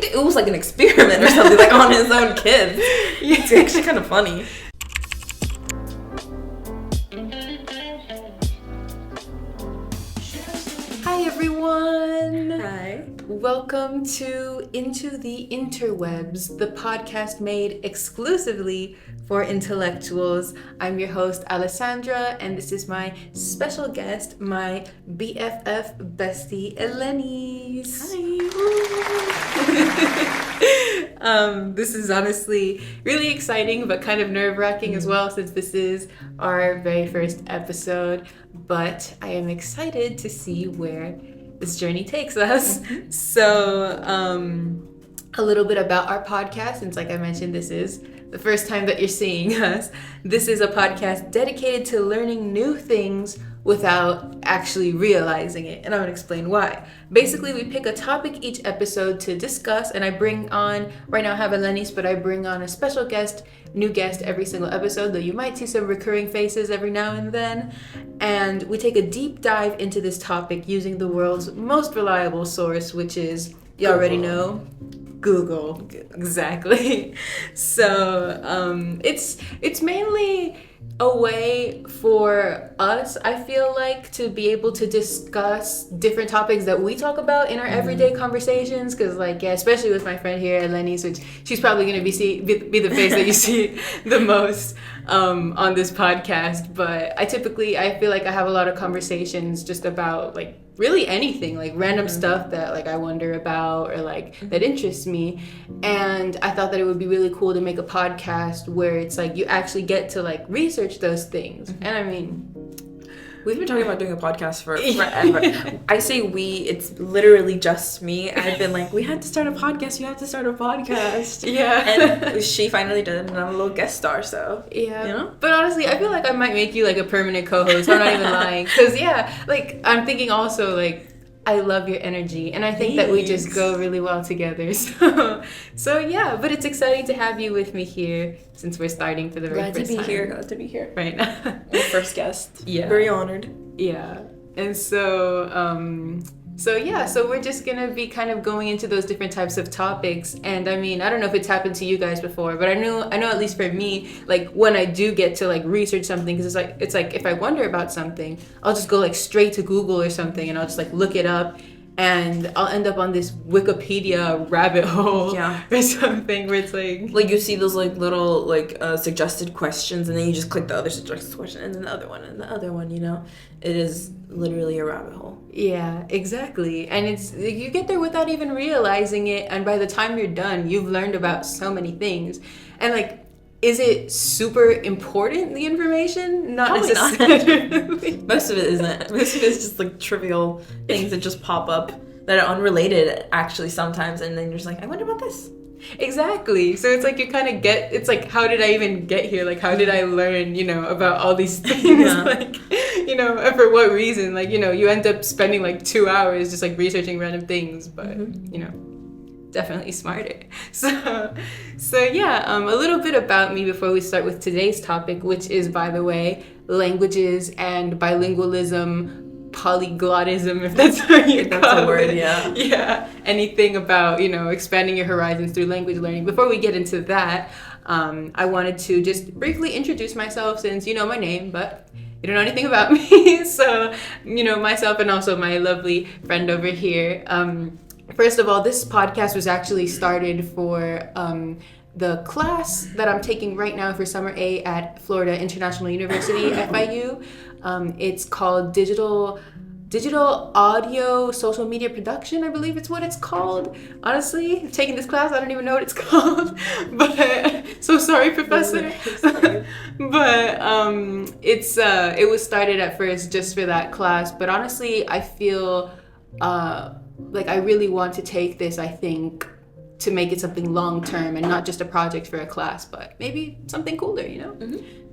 think it was like an experiment or something, like on his own kids. Yeah. It's actually kind of funny. Hi everyone! Hi. Welcome to Into the Interwebs, the podcast made exclusively for intellectuals. I'm your host, Alessandra, and this is my special guest, my BFF bestie, Elenys. Hi. This is honestly really exciting, but kind of nerve-wracking as well, since this is our very first episode. But I am excited to see where this journey takes us. So, a little bit about our podcast, since like I mentioned, this is the first time that you're seeing us. This is a podcast dedicated to learning new things without actually realizing it, and I'm gonna explain why. Basically, we pick a topic each episode to discuss, and I bring on, right now I have Elenys, but I bring on a special guest, new guest every single episode, though you might see some recurring faces every now and then. And we take a deep dive into this topic using the world's most reliable source, which is, you already know, Google. Exactly. So it's mainly a way for us, I feel like, to be able to discuss different topics that we talk about in our everyday conversations. Because, like, yeah, especially with my friend here, Elenys, which she's probably going to be the face that you see the most on this podcast. But I feel like I have a lot of conversations just about, like, really anything, like random stuff that like I wonder about or like that interests me. And I thought that it would be really cool to make a podcast where it's like you actually get to like research those things. And I mean, we've been talking about doing a podcast for forever. I say we, it's literally just me. I've been like, we had to start a podcast, you have to start a podcast. Yeah. And she finally did, and I'm a little guest star, so. Yeah. You know? But honestly, I feel like I might make you like a permanent co-host. I'm not even lying. Because, yeah, like, I'm thinking also, like, I love your energy, and I think that we just go really well together. So yeah, but it's exciting to have you with me here since we're starting for the very first time. Glad to be here. Right now. My first guest. Yeah. Very honored. Yeah. And so we're just gonna be kind of going into those different types of topics. And I mean, I don't know if it's happened to you guys before, but I know at least for me, like when I do get to like research something, because it's like if I wonder about something, I'll just go like straight to Google or something, and I'll just like look it up, and I'll end up on this Wikipedia rabbit hole or something where it's like you see those like little like suggested questions, and then you just click the other suggested question, and then the other one, and the other one, you know. It is literally a rabbit hole. Yeah, exactly. And it's you get there without even realizing it, and by the time you're done, you've learned about so many things. And like, is it super important, the information? Not Probably necessarily. Not. Most of it isn't. Most of it is just like trivial things that just pop up that are unrelated actually sometimes, and then you're just like, I wonder about this. Exactly. So it's like you kind of it's like, how did I even get here? Like, how did I learn, about all these things? Yeah. Like, and for what reason? Like, you end up spending like 2 hours just like researching random things, but, definitely smarter. So yeah, a little bit about me before we start with today's topic, which is, by the way, languages and bilingualism, polyglottism, if that's what you call it. That's a word, yeah. Yeah, anything about, expanding your horizons through language learning. Before we get into that, I wanted to just briefly introduce myself, since you know my name, but you don't know anything about me. So, myself and also my lovely friend over here. First of all, this podcast was actually started for the class that I'm taking right now for Summer A at Florida International University, FIU. It's called Digital Audio Social Media Production, I believe it's what it's called. Honestly, taking this class, I don't even know what it's called. But so sorry, professor. But it was started at first just for that class. But honestly, I feel like I really want to take this, I think, to make it something long term and not just a project for a class, but maybe something cooler,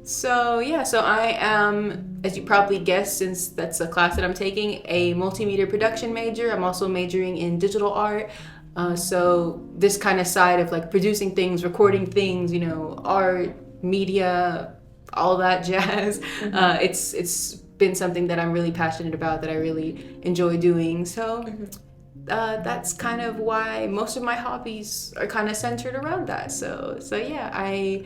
So yeah, so I am, as you probably guessed, since that's a class that I'm taking, a multimedia production major. I'm also majoring in digital art. So this kind of side of like producing things, recording things, art, media, all that jazz. It's been something that I'm really passionate about, that I really enjoy doing. So that's kind of why most of my hobbies are kind of centered around that. So yeah, I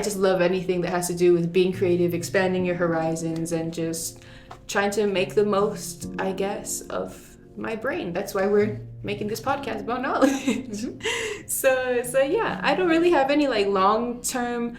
just love anything that has to do with being creative, expanding your horizons, and just trying to make the most, I guess, of my brain. That's why we're making this podcast about knowledge. Mm-hmm. So yeah, I don't really have any like long-term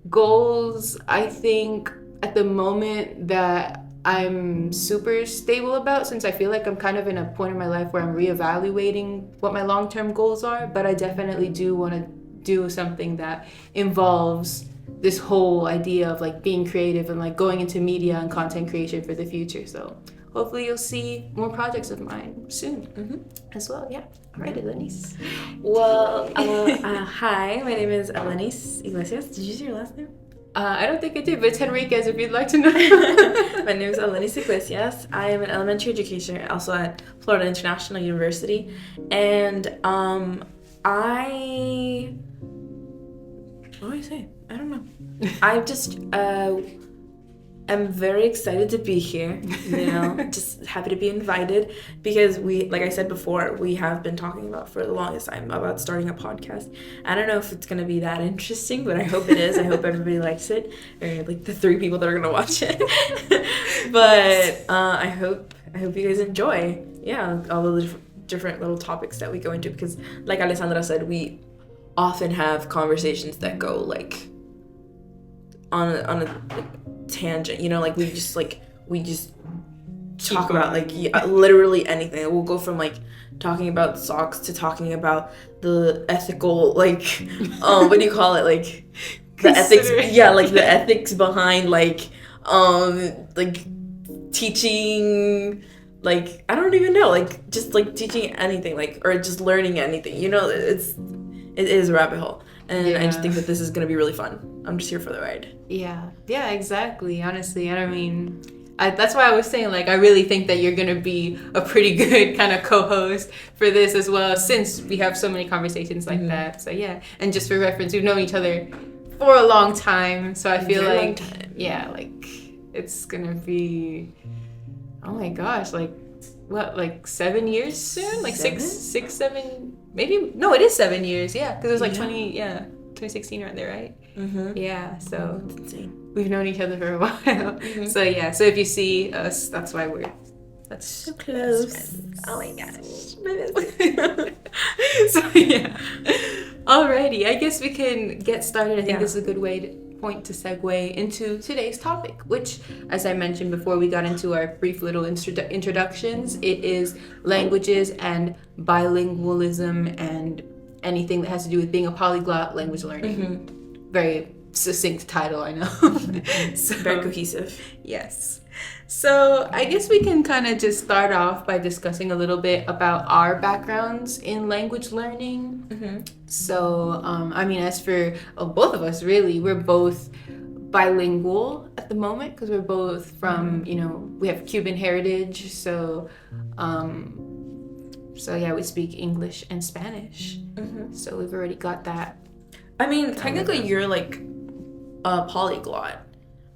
goals. I think at the moment that I'm super stable about, since I feel like I'm kind of in a point in my life where I'm reevaluating what my long-term goals are, but I definitely do want to do something that involves this whole idea of like being creative and like going into media and content creation for the future. So hopefully you'll see more projects of mine soon. Mm-hmm. As well. Yeah. All right, Elenys. Well, hi, my name is Elenys Iglesias. Did you say your last name? I don't think I did, but it's Henriquez if you'd like to know. My name is Elenys Iglesias. I am an elementary educator also at Florida International University. And what do I say? I don't know. I just I'm very excited to be here, just happy to be invited because like I said before, we have been talking about for the longest time about starting a podcast. I don't know if it's going to be that interesting, but I hope it is. I hope everybody likes it, or like the 3 people that are going to watch it. But I hope you guys enjoy, all the different little topics that we go into, because like Alessandra said, we often have conversations that go like on a tangent, like we just talk about like literally anything. We'll go from like talking about socks to talking about the ethical what do you call it, like the ethics, like the ethics behind like teaching, like I don't even know, like just like teaching anything, like, or just learning anything, it is a rabbit hole. And I just think that this is going to be really fun. I'm just here for the ride. Yeah, exactly. Honestly, and I mean, that's why I was saying, like, I really think that you're going to be a pretty good kind of co-host for this as well, since we have so many conversations like that. So, yeah. And just for reference, we've known each other for a long time. So I feel like, it's going to be, oh my gosh, like, what, like 7 years soon? Like 6, 7, maybe? No, it is 7 years, yeah. Because it was like 2016 around there, right? Mm-hmm. Yeah, so that's insane. We've known each other for a while. Mm-hmm. So yeah, so if you see us, that's why that's so close. Oh my gosh. So yeah. Alrighty, I guess we can get started. I think this is a good point to segue into today's topic, which, as I mentioned before we got into our brief little introductions, it is languages and bilingualism and anything that has to do with being a polyglot, language learning. Mm-hmm. Very succinct title, I know. So, very cohesive. Yes. So I guess we can kind of just start off by discussing a little bit about our backgrounds in language learning. Mm-hmm. So, I mean, as for both of us, really, we're both bilingual at the moment because we're both from, we have Cuban heritage. So, yeah, we speak English and Spanish. Mm-hmm. So we've already got that. I mean, technically, you're like a polyglot.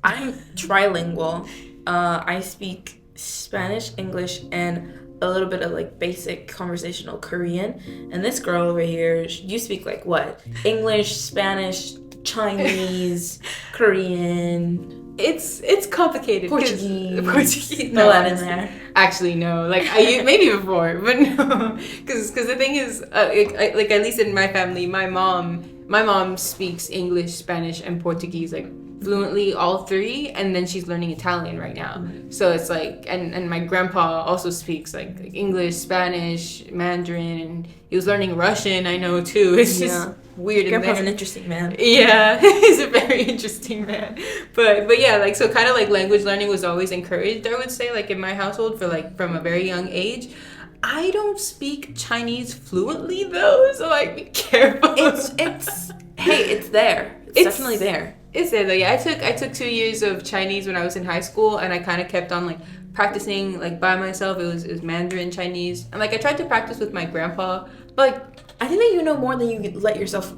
I'm trilingual. I speak Spanish, English, and a little bit of like basic conversational Korean. And this girl over here, you speak like what? English, Spanish, Chinese, Korean. It's complicated. Portuguese. No, that in there. Actually, no. Like maybe before, but no. Because the thing is, like at least in my family, my mom speaks English, Spanish, and Portuguese like fluently, all 3, and then she's learning Italian right now. Mm-hmm. So it's like, and my grandpa also speaks like English, Spanish, Mandarin, and he was learning Russian, I know too. It's just weird. Grandpa's an interesting man. Yeah, he's a very interesting man. But yeah, like, so kind of like language learning was always encouraged, I would say, like in my household for like from a very young age. I don't speak Chinese fluently though, so like be careful. It's there. It's definitely there. It's there though. Yeah, I took 2 years of Chinese when I was in high school, and I kind of kept on like practicing like by myself. It was Mandarin Chinese, and like I tried to practice with my grandpa, but like I think that you know more than you let yourself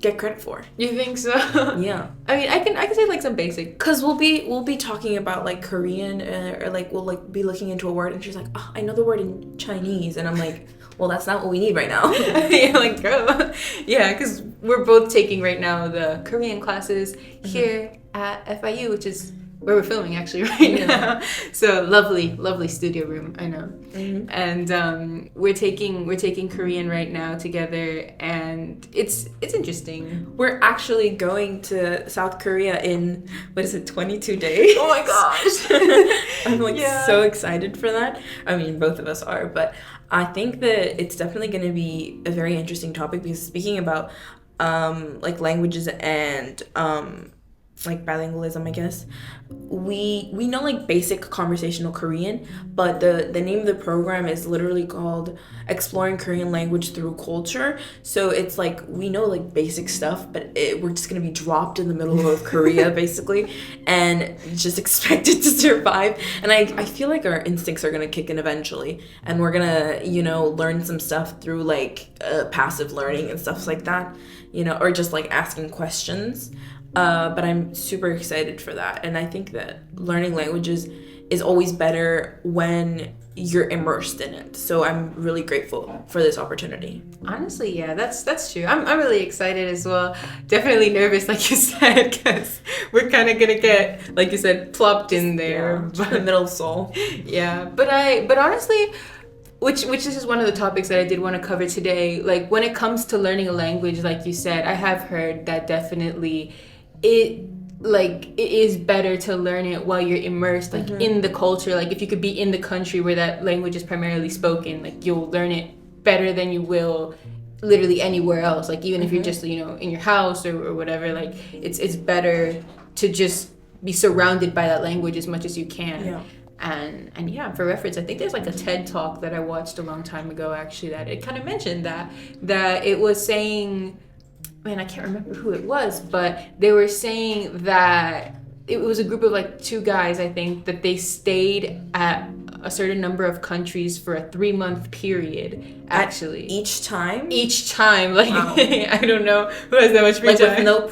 get credit for. You think so? Yeah. I mean, I can say like some basic. Cause we'll be talking about like Korean or like we'll like be looking into a word and she's like, oh, I know the word in Chinese, and I'm like, well, that's not what we need right now. Yeah, like girl. Yeah, because we're both taking right now the Korean classes here at FIU, which is where we're filming actually right now. So lovely studio room, I know. And we're taking Korean right now together, and it's interesting. We're actually going to South Korea in, what is it, 22 days? Oh my gosh. I'm like so excited for that. I mean, both of us are, but I think that it's definitely going to be a very interesting topic, because speaking about like languages and like bilingualism, I guess, we know like basic conversational Korean, but the name of the program is literally called Exploring Korean Language Through Culture. So it's like we know like basic stuff, but we're just gonna be dropped in the middle of Korea basically, and just expected to survive. And I feel like our instincts are gonna kick in eventually, and we're gonna, you know, learn some stuff through like passive learning and stuff like that, you know, or just like asking questions. But I'm super excited for that. And I think that learning languages is always better when you're immersed in it. So I'm really grateful for this opportunity. Honestly, yeah, that's true. I'm really excited as well. Definitely nervous, like you said, because we're kind of gonna get, like you said, plopped in there. Yeah, the middle of Seoul. Yeah, but honestly, which is one of the topics that I did want to cover today. Like when it comes to learning a language, like you said, I have heard that definitely it is better to learn it while you're immersed like in the culture. Like if you could be in the country where that language is primarily spoken, like you'll learn it better than you will literally anywhere else. Like even if you're just, you know, in your house or whatever, like it's better to just be surrounded by that language as much as you can. Yeah. And yeah, for reference, I think there's like a TED talk that I watched a long time ago actually that it kind of mentioned that it was saying, man, I can't remember who it was, but they were saying that it was a group of like two guys, I think, that they stayed at a certain number of countries for a 3-month period, actually. Each time? Each time. Like, wow. I don't know who has that much free time. Like with no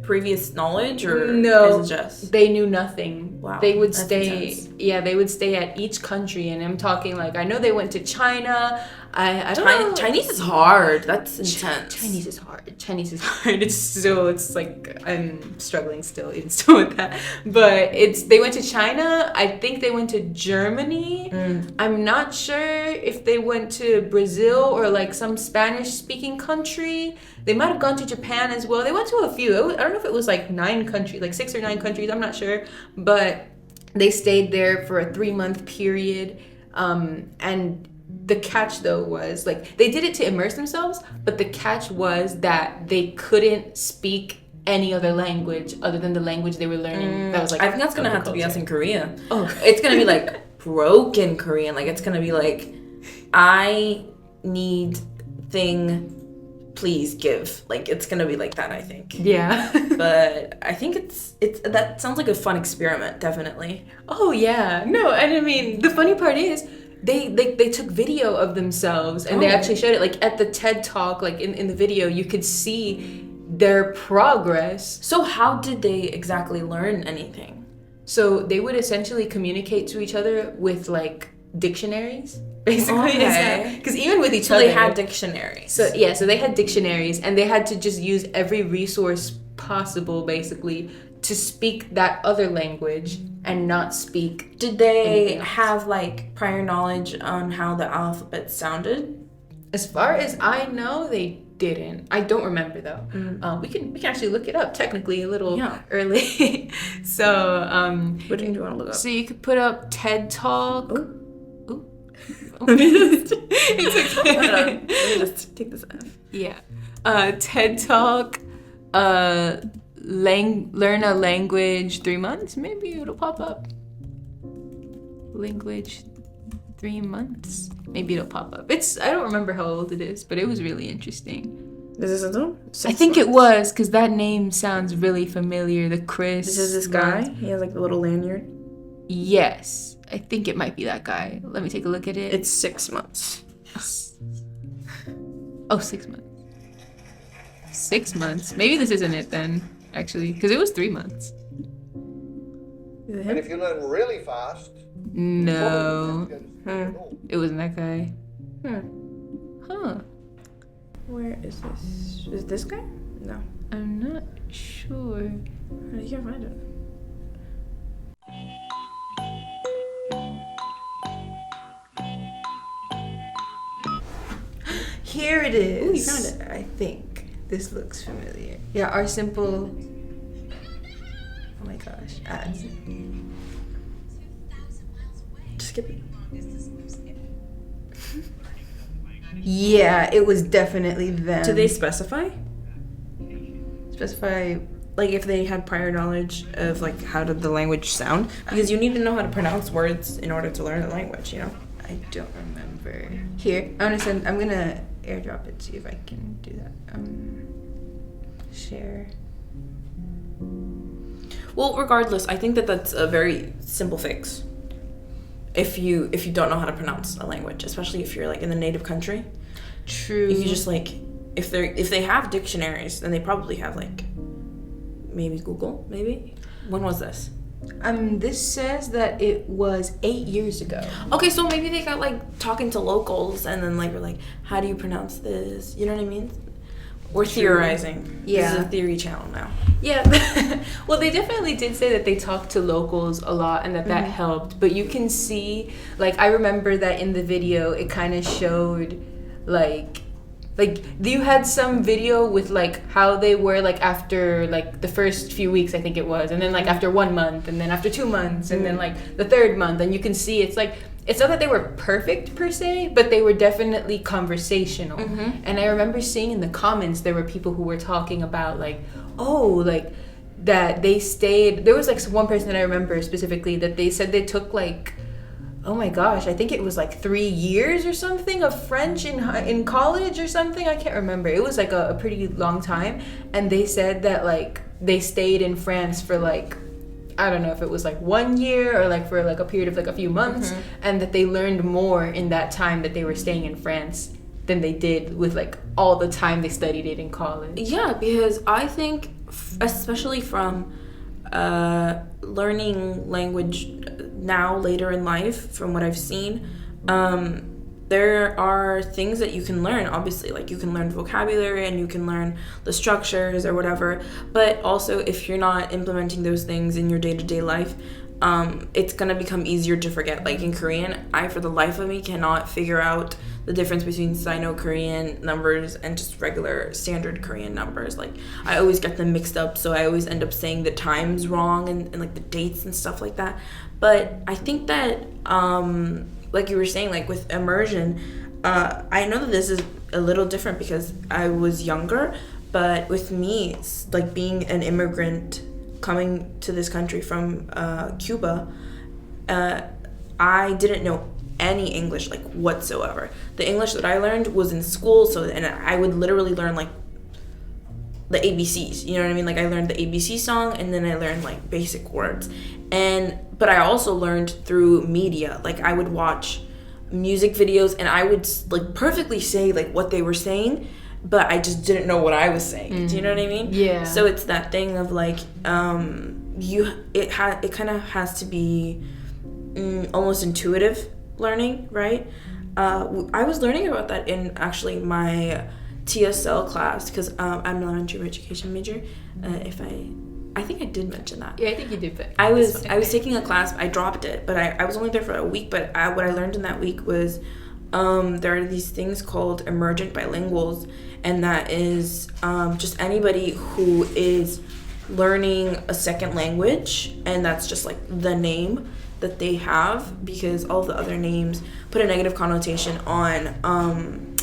previous knowledge, or no, is it just? They knew nothing. Wow. They would That's stay, intense. yeah, they would stay at each country, and I'm talking like, I know they went to China. I don't know. Chinese is hard. That's intense. Chinese is hard. It's like I'm struggling still with that. But they went to China. I think they went to Germany. I'm not sure if they went to Brazil or like some Spanish speaking country. They might have gone to Japan as well. They went to a few. I don't know if it was like 9 countries, like 6 or 9 countries. I'm not sure. But they stayed there for a 3-month period. And the catch though was like they did it to immerse themselves, but the catch was that they couldn't speak any other language other than the language they were learning. That was like, I think that's gonna have to be us in Korea. Oh, it's gonna be like broken Korean. Like it's gonna be like, I need thing, please give. Like it's gonna be like that, I think. Yeah. But I think it's that sounds like a fun experiment, definitely. Oh yeah. No, and I mean the funny part is they took video of themselves and they actually showed it like at the TED talk, like in the video you could see their progress. So how did they exactly learn anything? So they would essentially communicate to each other with like dictionaries, basically. Okay. Because even with each So other, they had dictionaries. So they had dictionaries, and they had to just use every resource possible, basically, to speak that other language and not speak. Did they have like prior knowledge on how the alphabet sounded? As far as I know, they didn't. I don't remember though. We can actually look it up technically a little early. So what do you want to look up? So you could put up TED Talk. Ooh. It's okay. Let me just take this off. Yeah. TED Talk. Learn a language 3 months. Maybe it'll pop up. Language 3 months. Maybe it'll pop up. I don't remember how old it is, but it was really interesting. Is this a I think it was, because that name sounds really familiar. The Chris. This is this guy? He has like the little lanyard? Yes. I think it might be that guy. Let me take a look at it. It's 6 months. Oh, 6 months. 6 months. Maybe this isn't it then, actually, because it was 3 months. And if you learn really fast, No, it wasn't that guy. Huh. Where is this? Is this guy? No. I'm not sure. You can't find it. Here it is. Ooh, you found it. I think this looks familiar. Yeah, our simple. Oh my gosh, ads. Just skip it. Yeah, it was definitely them. Do they specify? specify? Like if they had prior knowledge of like how did the language sound? Because you need to know how to pronounce words in order to learn the language, you know? I don't remember. Here, I'm gonna airdrop it, see if I can do that. Share. Well, regardless, I think that that's a very simple fix. If you don't know how to pronounce a language, especially if you're like in the native country. True. If you just like if they have dictionaries, then they probably have like maybe Google, maybe. When was this? This says that it was 8 years ago. Okay, so maybe they got like talking to locals and then like we're like, how do you pronounce this? You know what I mean? We're theorizing. Yeah. This is a theory channel now. Yeah. Well, they definitely did say that they talked to locals a lot and that helped. But you can see, like, I remember that in the video, it kind of showed, like you had some video with like how they were like after like the first few weeks, I think it was, and then like after 1 month, and then after 2 months, and then like the third month, and you can see it's like it's not that they were perfect per se, but they were definitely conversational. And I remember seeing in the comments there were people who were talking about like, oh, like that they stayed. There was like one person that I remember specifically that they said they took like, oh my gosh, I think it was like 3 years or something of French in college or something. I can't remember. It was like a pretty long time. And they said that like they stayed in France for like, I don't know if it was like 1 year or like for like a period of like a few months, and that they learned more in that time that they were staying in France than they did with like all the time they studied it in college. Yeah, because I think, especially from learning language now later in life, from what I've seen, there are things that you can learn, obviously, like you can learn vocabulary and you can learn the structures or whatever, but also if you're not implementing those things in your day-to-day life, it's gonna become easier to forget. Like in Korean, I for the life of me cannot figure out the difference between Sino-Korean numbers and just regular standard Korean numbers. Like I always get them mixed up, so I always end up saying the times wrong and like the dates and stuff like that. But I think that like you were saying, like with immersion, I know that this is a little different because I was younger, but with me, it's like being an immigrant coming to this country from Cuba, I didn't know any English like whatsoever. The English that I learned was in school, and I would literally learn like the ABCs, you know what I mean? Like I learned the ABC song and then I learned like basic words. But I also learned through media. Like I would watch music videos and I would like perfectly say like what they were saying, but I just didn't know what I was saying. Do you know what I mean? Yeah. So it's that thing of like it kind of has to be almost intuitive learning, right? I was learning about that in actually my TSL class because I'm an elementary education major. I think I did mention that. Yeah, I think you did. But I was taking a class. I dropped it, but I was only there for a week. But what I learned in that week was there are these things called emergent bilinguals, and that is just anybody who is learning a second language, and that's just like the name that they have because all the other names put a negative connotation on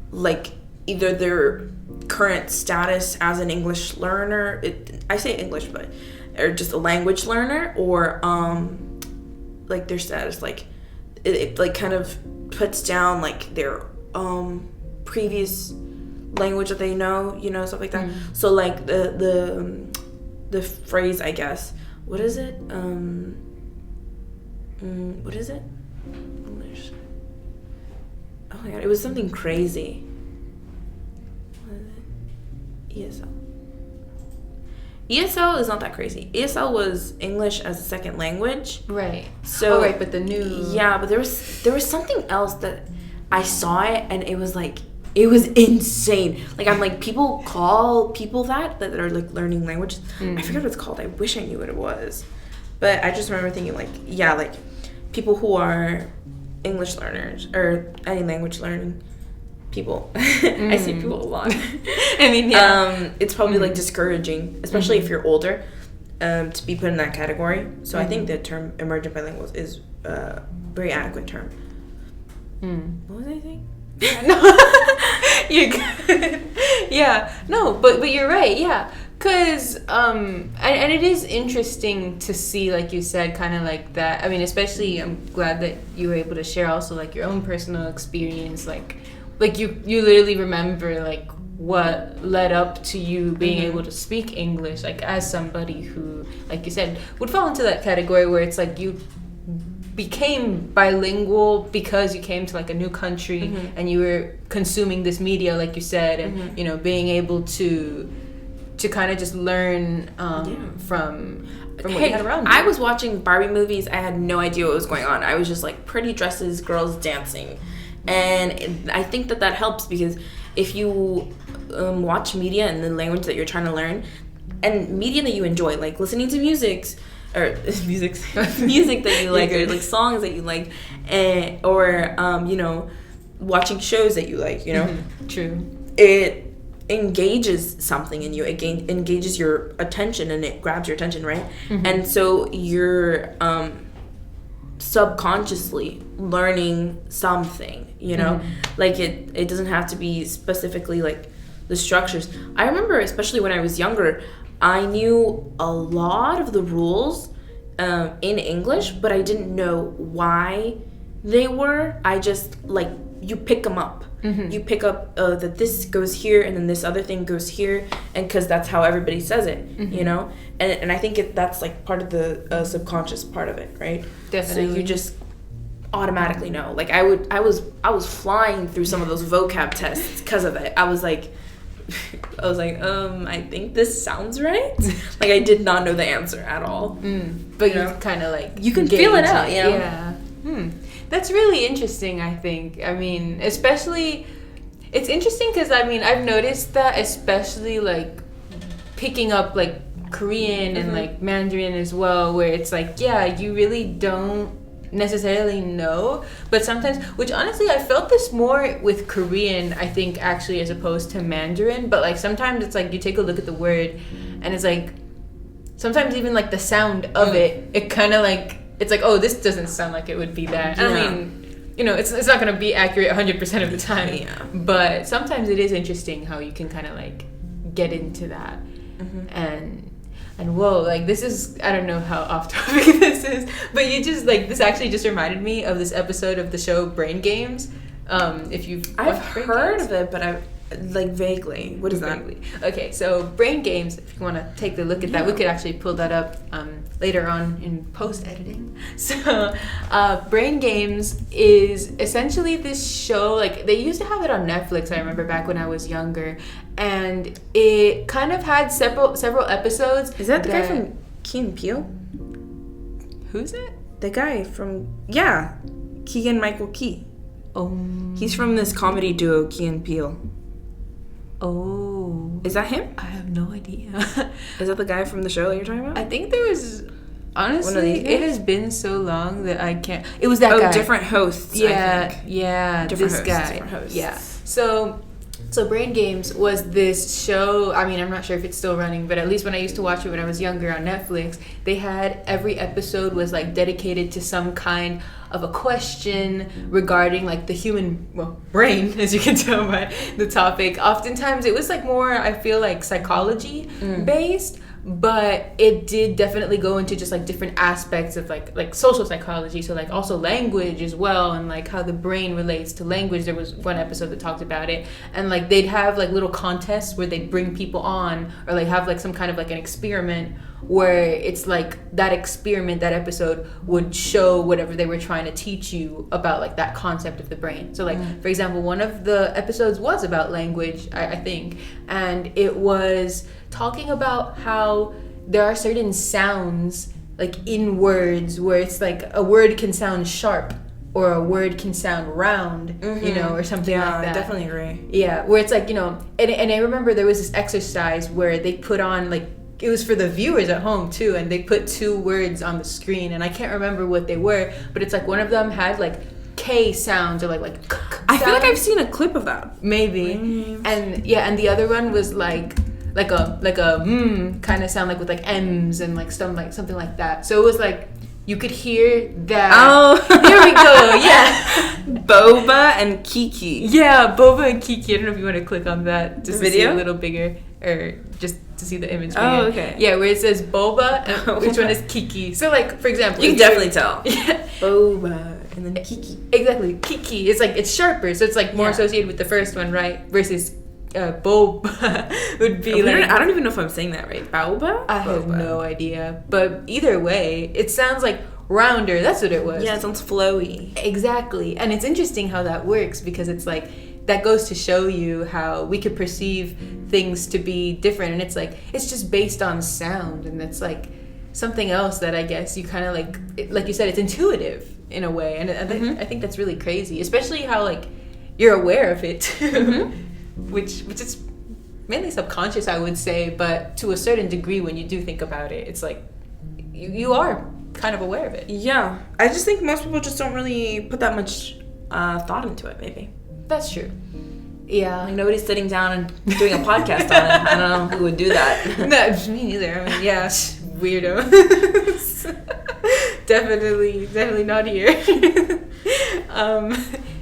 like either their current status as an English learner, I say English, but or just a language learner, or like their status, like it like kind of puts down like their previous language that they know, you know, stuff like that. So like the phrase, I guess, what is it? What is it? English. Oh my god, it was something crazy. ESL. ESL is not that crazy. ESL was English as a second language. Right. So right, but the new... Yeah, but there was something else that I saw it, and it was like, it was insane. Like, I'm like, people call people that are like learning languages. I forget what it's called. I wish I knew what it was. But I just remember thinking like, yeah, like people who are English learners or any language learning people. I say people a lot. I mean, yeah. It's probably like discouraging, especially if you're older, to be put in that category. So I think the term emergent bilinguals is a very adequate term. What was I saying? No, you're good. Yeah, no, but you're right. Yeah, because and it is interesting to see, like you said, kind of like that. I mean, especially I'm glad that you were able to share also like your own personal experience, like you literally remember like what led up to you being able to speak English, like as somebody who, like you said, would fall into that category where it's like you became bilingual because you came to like a new country and you were consuming this media, like you said, and you know, being able to kind of just learn from what you had around you. I was watching Barbie movies. I had no idea what was going on. I was just like pretty dresses, girls dancing, and I think that helps because if you watch media in the language that you're trying to learn and media that you enjoy, like listening to music that you like, or like songs that you like, or you know, watching shows that you like, you know, true, it engages something in you. It engages your attention, and it grabs your attention, right? And so you're subconsciously learning something, you know, like it doesn't have to be specifically like the structures. I remember, especially when I was younger, I knew a lot of the rules in English, but I didn't know why they were. I just, like, you pick them up. You pick up that this goes here and then this other thing goes here, and because that's how everybody says it, you know? And I think that's, like, part of the subconscious part of it, right? Definitely. So you just automatically know. Like, I was flying through some of those vocab tests because of it. I was like, I think this sounds right. Like, I did not know the answer at all. But you kind of like... You can feel it out, you know? Yeah. That's really interesting, I think. I mean, especially... It's interesting because, I mean, I've noticed that especially, like, picking up, like, Korean and, like, Mandarin as well, where it's like, yeah, you really don't necessarily know, but sometimes, which honestly I felt this more with Korean, I think, actually, as opposed to Mandarin, but like sometimes it's like you take a look at the word and it's like sometimes even like the sound of it kind of like, it's like, oh, this doesn't sound like it would be that. I mean, you know, it's not going to be accurate 100% of the time, but sometimes it is interesting how you can kind of like get into that. And whoa, like this is, I don't know how off topic this is, but you just like, this actually just reminded me of this episode of the show Brain Games. If I've heard of it, but I've like vaguely. What is that? Okay, so Brain Games, if you want to take a look at that, we could actually pull that up later on in post editing. So Brain Games is essentially this show, like they used to have it on Netflix, I remember back when I was younger, and it kind of had several episodes. Is that the guy from Key and Peele? Who's it? The guy from Keegan Michael Key. Oh, he's from this comedy duo Key and Peele. Oh, is that him? I have no idea. Is that the guy from the show that you're talking about? I think there was. Honestly, it has been so long that I can't. It was that guy. Oh, different hosts. Yeah, I think. Yeah, different this hosts, guy. Different hosts. Yeah. So Brain Games was this show, I mean, I'm not sure if it's still running, but at least when I used to watch it when I was younger on Netflix, they had every episode was like dedicated to some kind of a question regarding like the human brain, as you can tell by the topic. Oftentimes it was like more, I feel like, psychology based, but it did definitely go into just like different aspects of like social psychology, so like also language as well, and like how the brain relates to language. There was one episode that talked about it, and like they'd have like little contests where they'd bring people on, or like have like some kind of like an experiment where it's like that experiment, that episode would show whatever they were trying to teach you about like that concept of the brain. So like, for example, one of the episodes was about language, I think, and it was talking about how there are certain sounds like in words where it's like a word can sound sharp or a word can sound round, you know, or something like that. Yeah, I definitely agree. Yeah, where it's like, you know, and I remember there was this exercise where they put on like, it was for the viewers at home too, and they put 2 words on the screen, and I can't remember what they were, but it's like one of them had like K sounds or like I feel like I've seen a clip of that. maybe, and yeah, and the other one was like a kind of sound like with like M's and like something like that. So it was like you could hear that. Oh, there we go. Yeah, Boba and Kiki. yeah, Boba and Kiki. I don't know if you want to click on that just to see Video? a little bigger, or just to see the image. Oh, bigger. okay. Yeah, where it says Boba and which one is Kiki. So like, for example, You can definitely tell. Yeah. Boba and then Kiki. Exactly, Kiki. It's like it's sharper, so it's like more associated with the first one, right? Versus Boba would be like. I don't even know if I'm saying that right. Boba? I have no idea, but either way, it sounds like rounder. That's what it was. Yeah, it sounds flowy. Exactly, and it's interesting how that works because it's like that goes to show you how we could perceive things to be different, and it's like it's just based on sound, and it's like something else that I guess you kind of like you said, it's intuitive in a way, and I think that's really crazy, especially how like you're aware of it, which is mainly subconscious, I would say, but to a certain degree, when you do think about it, it's like you are kind of aware of it. Yeah, I just think most people just don't really put that much thought into it. Maybe That's true. Yeah. like nobody's sitting down and doing a podcast on it. I don't know who would do that. No, me neither. I mean, yeah, weirdo. definitely not here.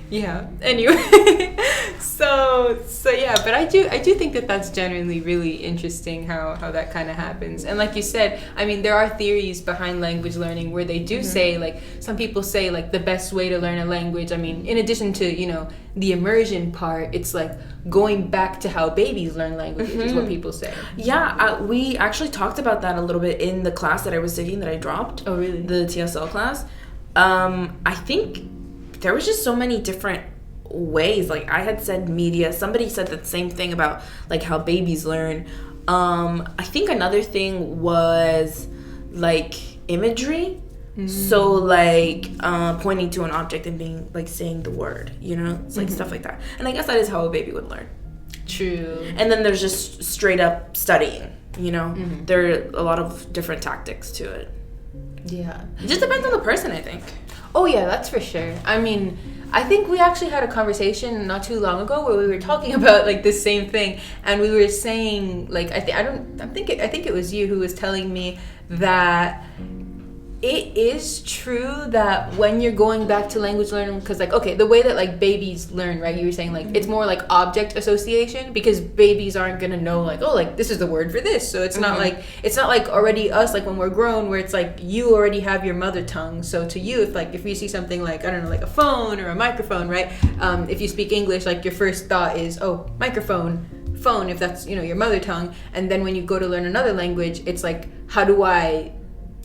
Yeah. Anyway, so yeah, but I do think that that's generally really interesting how that kind of happens. And like you said, I mean, there are theories behind language learning where they do say, like, some people say like the best way to learn a language, I mean, in addition to, you know, the immersion part, it's like going back to how babies learn languages is what people say. Yeah, we actually talked about that a little bit in the class that I was taking that I dropped. Oh, really? The TSL class. I think there was just so many different ways. Like I had said media. Somebody said the same thing about like how babies learn. I think another thing was like imagery. So like pointing to an object and being like saying the word, you know, it's like stuff like that. And I guess that is how a baby would learn. True. And then there's just straight up studying, you know. There are a lot of different tactics to it. Yeah. It just depends on the person, I think. Oh yeah, that's for sure. I mean, I think we actually had a conversation not too long ago where we were talking about like this same thing, and we were saying like I think it was you who was telling me that it is true that when you're going back to language learning, because like, okay, the way that like babies learn, right, you were saying like it's more like object association, because babies aren't gonna know like, oh, like this is the word for this, so it's not like already us, like when we're grown, where it's like you already have your mother tongue. So to you, if you see something like, I don't know, like a phone or a microphone, right, if you speak English, like your first thought is, oh, microphone, phone, if that's, you know, your mother tongue. And then when you go to learn another language, it's like, how do I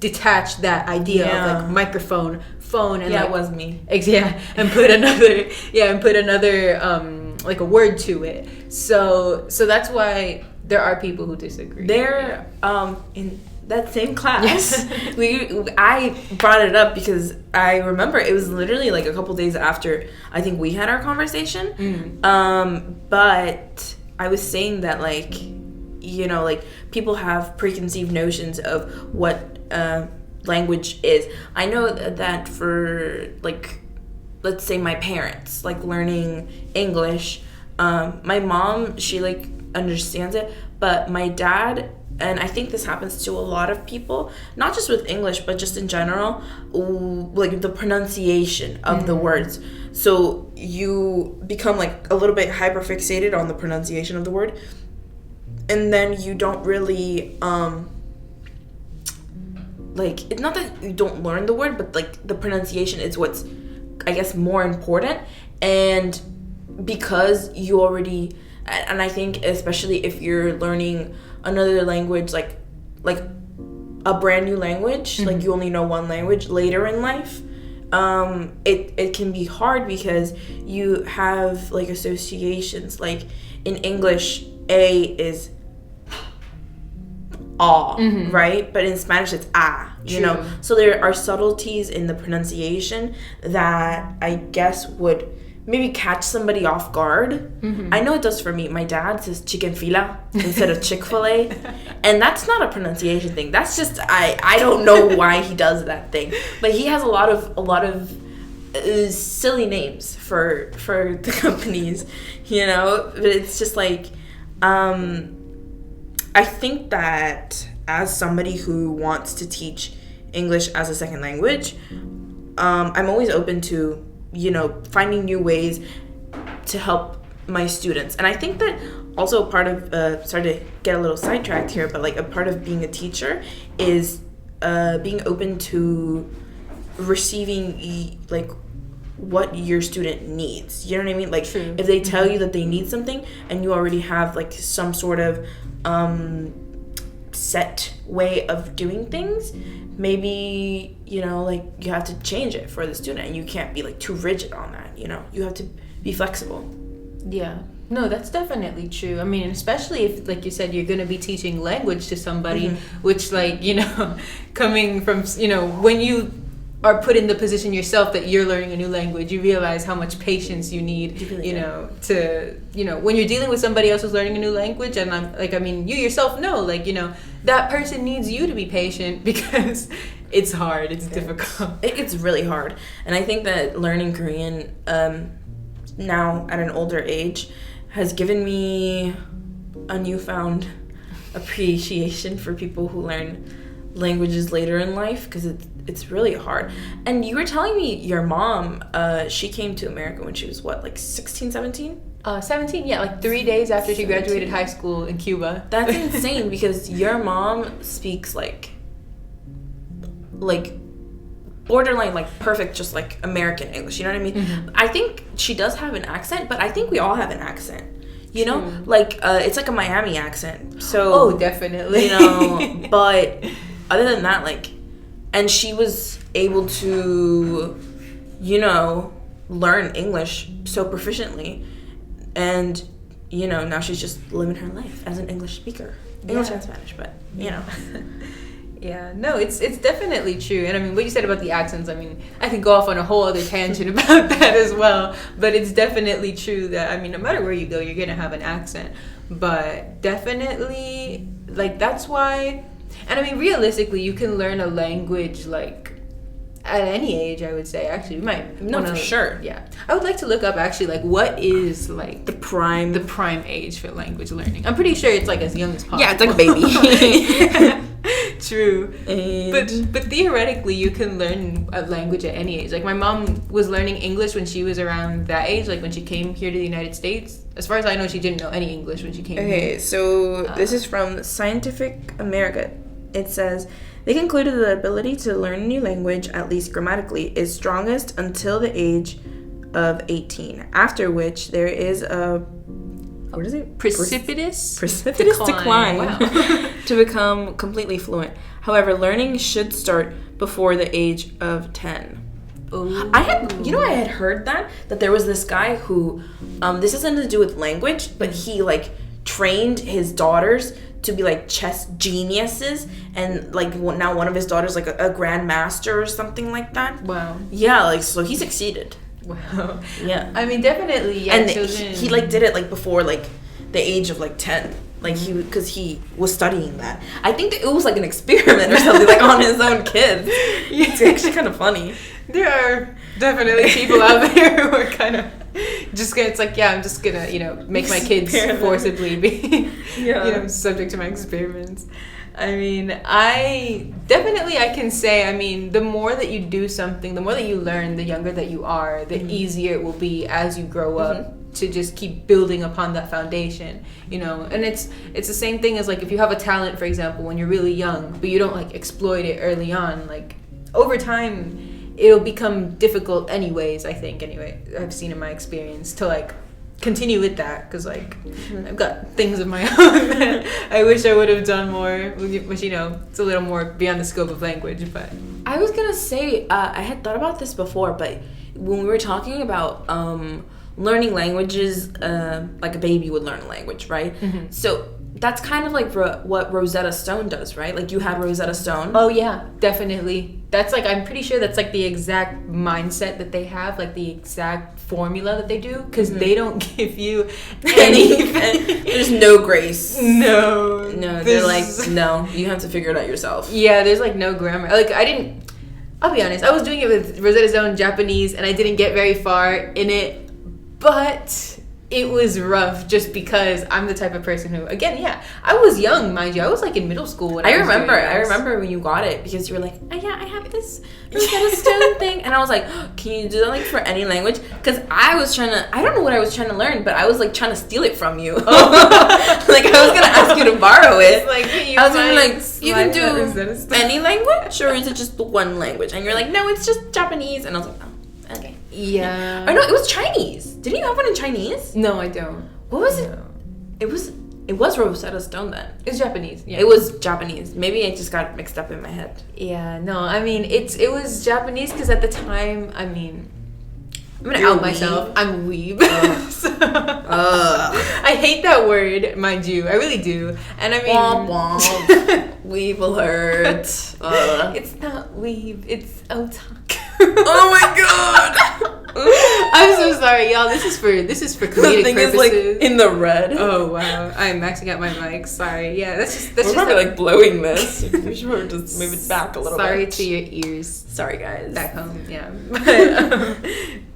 detach that idea of like microphone, phone, and yeah, like, it was me. And put another like a word to it. So that's why there are people who disagree. There, in that same class, I brought it up because I remember it was literally like a couple days after I think we had our conversation. But I was saying that like, you know, like people have preconceived notions of what language is. I know that for like, let's say my parents, like learning English, my mom, she like understands it, but my dad, and I think this happens to a lot of people, not just with English, but just in general, like the pronunciation of the words. So you become like a little bit hyperfixated on the pronunciation of the word, and then you don't really like, it's not that you don't learn the word, but like the pronunciation is what's, I guess, more important. And because you already, and I think especially if you're learning another language, like a brand new language, like you only know one language later in life, it can be hard because you have like associations. Like in English, A is ah, right? But in Spanish, it's ah, you know? So there are subtleties in the pronunciation that I guess would maybe catch somebody off guard. I know it does for me. My dad says chicken fila instead of Chick-fil-A. And that's not a pronunciation thing. That's just, I don't know why he does that thing. But he has a lot of silly names for the companies, you know? But it's just like, I think that as somebody who wants to teach English as a second language, I'm always open to, you know, finding new ways to help my students. And I think that also a part of, sorry to get a little sidetracked here, but like a part of being a teacher is being open to receiving like what your student needs. You know what I mean? Like if they tell you that they need something and you already have like some sort of set way of doing things, maybe, you know, like you have to change it for the student and you can't be like too rigid on that, you know? You have to be flexible. Yeah. No, that's definitely true. I mean, especially if, like you said, you're going to be teaching language to somebody, which, like, you know, coming from, you know, when you are put in the position yourself that you're learning a new language, you realize how much patience you need, you know, to, you know, when you're dealing with somebody else who's learning a new language. And I'm like, I mean, you yourself know, like, you know, that person needs you to be patient because it's hard, it's difficult. It's really hard. And I think that learning Korean now at an older age has given me a newfound appreciation for people who learn languages later in life, because it's really hard. And you were telling me your mom, she came to America when she was what, like 16, 17? 17, yeah, like 3 days after she graduated high school in Cuba. That's insane, because your mom speaks like borderline like perfect, just like American English, you know what I mean? I think she does have an accent, but I think we all have an accent, you know? Like it's like a Miami accent. So oh, definitely. You know, but other than that, like, and she was able to, you know, learn English so proficiently, and, you know, now she's just living her life as an English speaker. English and Spanish, but, you know. Yeah, no, it's definitely true. And I mean, what you said about the accents, I mean, I could go off on a whole other tangent about that as well. But it's definitely true that, I mean, no matter where you go, you're going to have an accent. But definitely, like, that's why, and I mean, realistically, you can learn a language, like, at any age, I would say. Actually, you might. No, for sure. Yeah. I would like to look up, actually, like, what is, like, the prime age for language learning. I'm pretty sure it's, like, as young as possible. Yeah, it's like a baby. True. But theoretically, you can learn a language at any age. Like, my mom was learning English when she was around that age, like when she came here to the United States. As far as I know, she didn't know any English when she came here. Okay, so this is from Scientific America. It says, they concluded that the ability to learn a new language, at least grammatically, is strongest until the age of 18, after which there is a what is it? Precipitous decline wow. to become completely fluent. However, learning should start before the age of 10. Ooh. I had heard that there was this guy who, this has nothing to do with language, but he like trained his daughters to be like chess geniuses, and like now one of his daughters like a grandmaster or something like that. Wow. Yeah, like so he succeeded. Wow. Yeah. I mean, definitely. Yeah. And he like did it like before like the age of like 10. Like because he was studying that. I think that it was like an experiment or something like on his own kids. Yeah. It's actually kind of funny. There are definitely people out there who are kind of just gonna, it's like, yeah, I'm just gonna, you know, make my kids forcibly be, you know, subject to my experiments. I mean, I can say, I mean, the more that you do something, the more that you learn, the younger that you are, the easier it will be as you grow up to just keep building upon that foundation, you know. And it's the same thing as like if you have a talent, for example, when you're really young, but you don't like exploit it early on, like over time, it'll become difficult anyways, I think, anyway, I've seen in my experience, to like continue with that because like I've got things of my own that I wish I would have done more, which it's a little more beyond the scope of language. But I was gonna say I had thought about this before, but when we were talking about learning languages, like a baby would learn a language, right? Mm-hmm. So that's kind of like what Rosetta Stone does, right? Like you had Rosetta Stone. Oh yeah, definitely. That's like, I'm pretty sure that's like the exact mindset that they have, like the exact formula that they do, because they don't give you anything. There's no grace. No, they're like, no, you have to figure it out yourself. Yeah, there's like no grammar. Like I'll be honest, I was doing it with Rosetta Stone Japanese and I didn't get very far in it, but it was rough just because I'm the type of person who, again, I was young, mind you. I was like in middle school when I remember when you got it because you were like, oh, yeah, I have this Rosetta Stone thing. And I was like, oh, can you do that like for any language? Because I don't know what I was trying to learn, but I was like trying to steal it from you. Like I was going to ask you to borrow it. Like, I was going to be like, you can do any language or is it just the one language? And you're like, no, it's just Japanese. And I was like, oh, okay. Yeah. Oh no, it was Chinese. Didn't you have one in Chinese? No, I don't. What was it? It was Rosetta Stone then. It's Japanese. Yeah. It was Japanese. Maybe I just got mixed up in my head. Yeah, no, I mean it was Japanese because at the time, I mean, I'm gonna out myself. I'm weeb. So, I hate that word, mind you. I really do. And I mean, womp womp. Weeb alert. It's not weeb. It's otaku. Oh my god! I'm so sorry, y'all. This is for comedic thing purposes. is like in the red. Oh wow, I'm maxing out my mic. Sorry. Yeah, that's We're just probably like blowing this. We should just move it back a little sorry bit. to your ears. Sorry, guys. Back home, yeah. But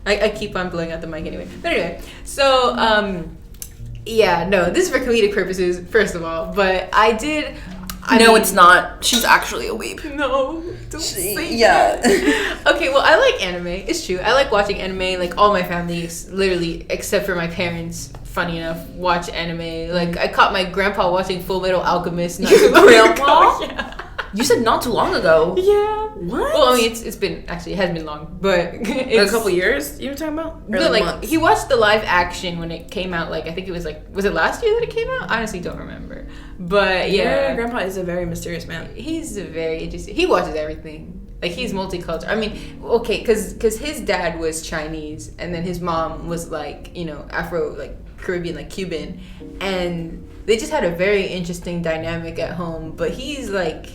I keep on blowing out the mic anyway. But anyway, so yeah, no, this is for comedic purposes, first of all. But I mean, it's not. She's actually a weeb. No, don't say that. Okay, well, I like anime. It's true. I like watching anime. Like, all my family, literally, except for my parents, funny enough, watch anime. Like, I caught my grandpa watching Full Metal Alchemist. Your grandpa? Yeah. You said not too long ago. Yeah. What? Well, I mean, it's been, actually, it hasn't been long, but a couple years you were talking about? But like months? He watched the live action when it came out, like, I think it was like, was it last year that it came out? I honestly don't remember. But yeah. Your grandpa is a very mysterious man. He's very interesting. He watches everything. Like, he's multicultural. I mean, okay, because his dad was Chinese, and then his mom was like, Afro, like Caribbean, like Cuban, and they just had a very interesting dynamic at home. But he's like,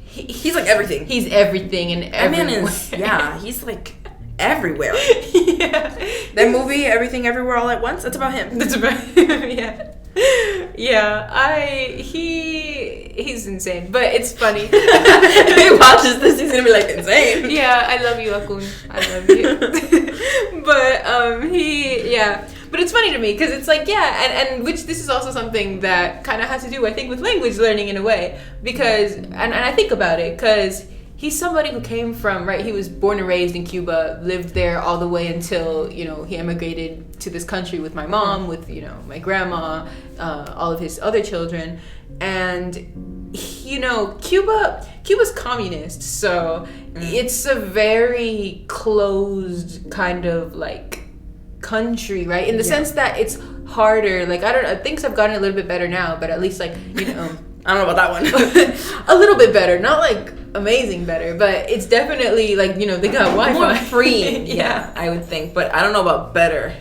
he's like everything. He's everything and everywhere. That man is, he's like everywhere. Yeah. That movie, Everything Everywhere All at Once, that's about him. That's about him, yeah. Yeah, he's insane, but it's funny. If he watches this, he's gonna be like insane. Yeah, I love you, Akun. I love you. But it's funny to me because it's like, and which this is also something that kind of has to do, I think, with language learning in a way, because and I think about it because he's somebody who came from, right, he was born and raised in Cuba, lived there all the way until, he emigrated to this country with my mom, with, my grandma, all of his other children. And, Cuba's communist, so it's a very closed kind of, like, country, right? In the sense that it's harder, like, things have gotten a little bit better now, but at least, like, I don't know about that one. A little bit better, not like amazing better, but it's definitely like, they got Wi-Fi. More free, yeah, I would think, but I don't know about better.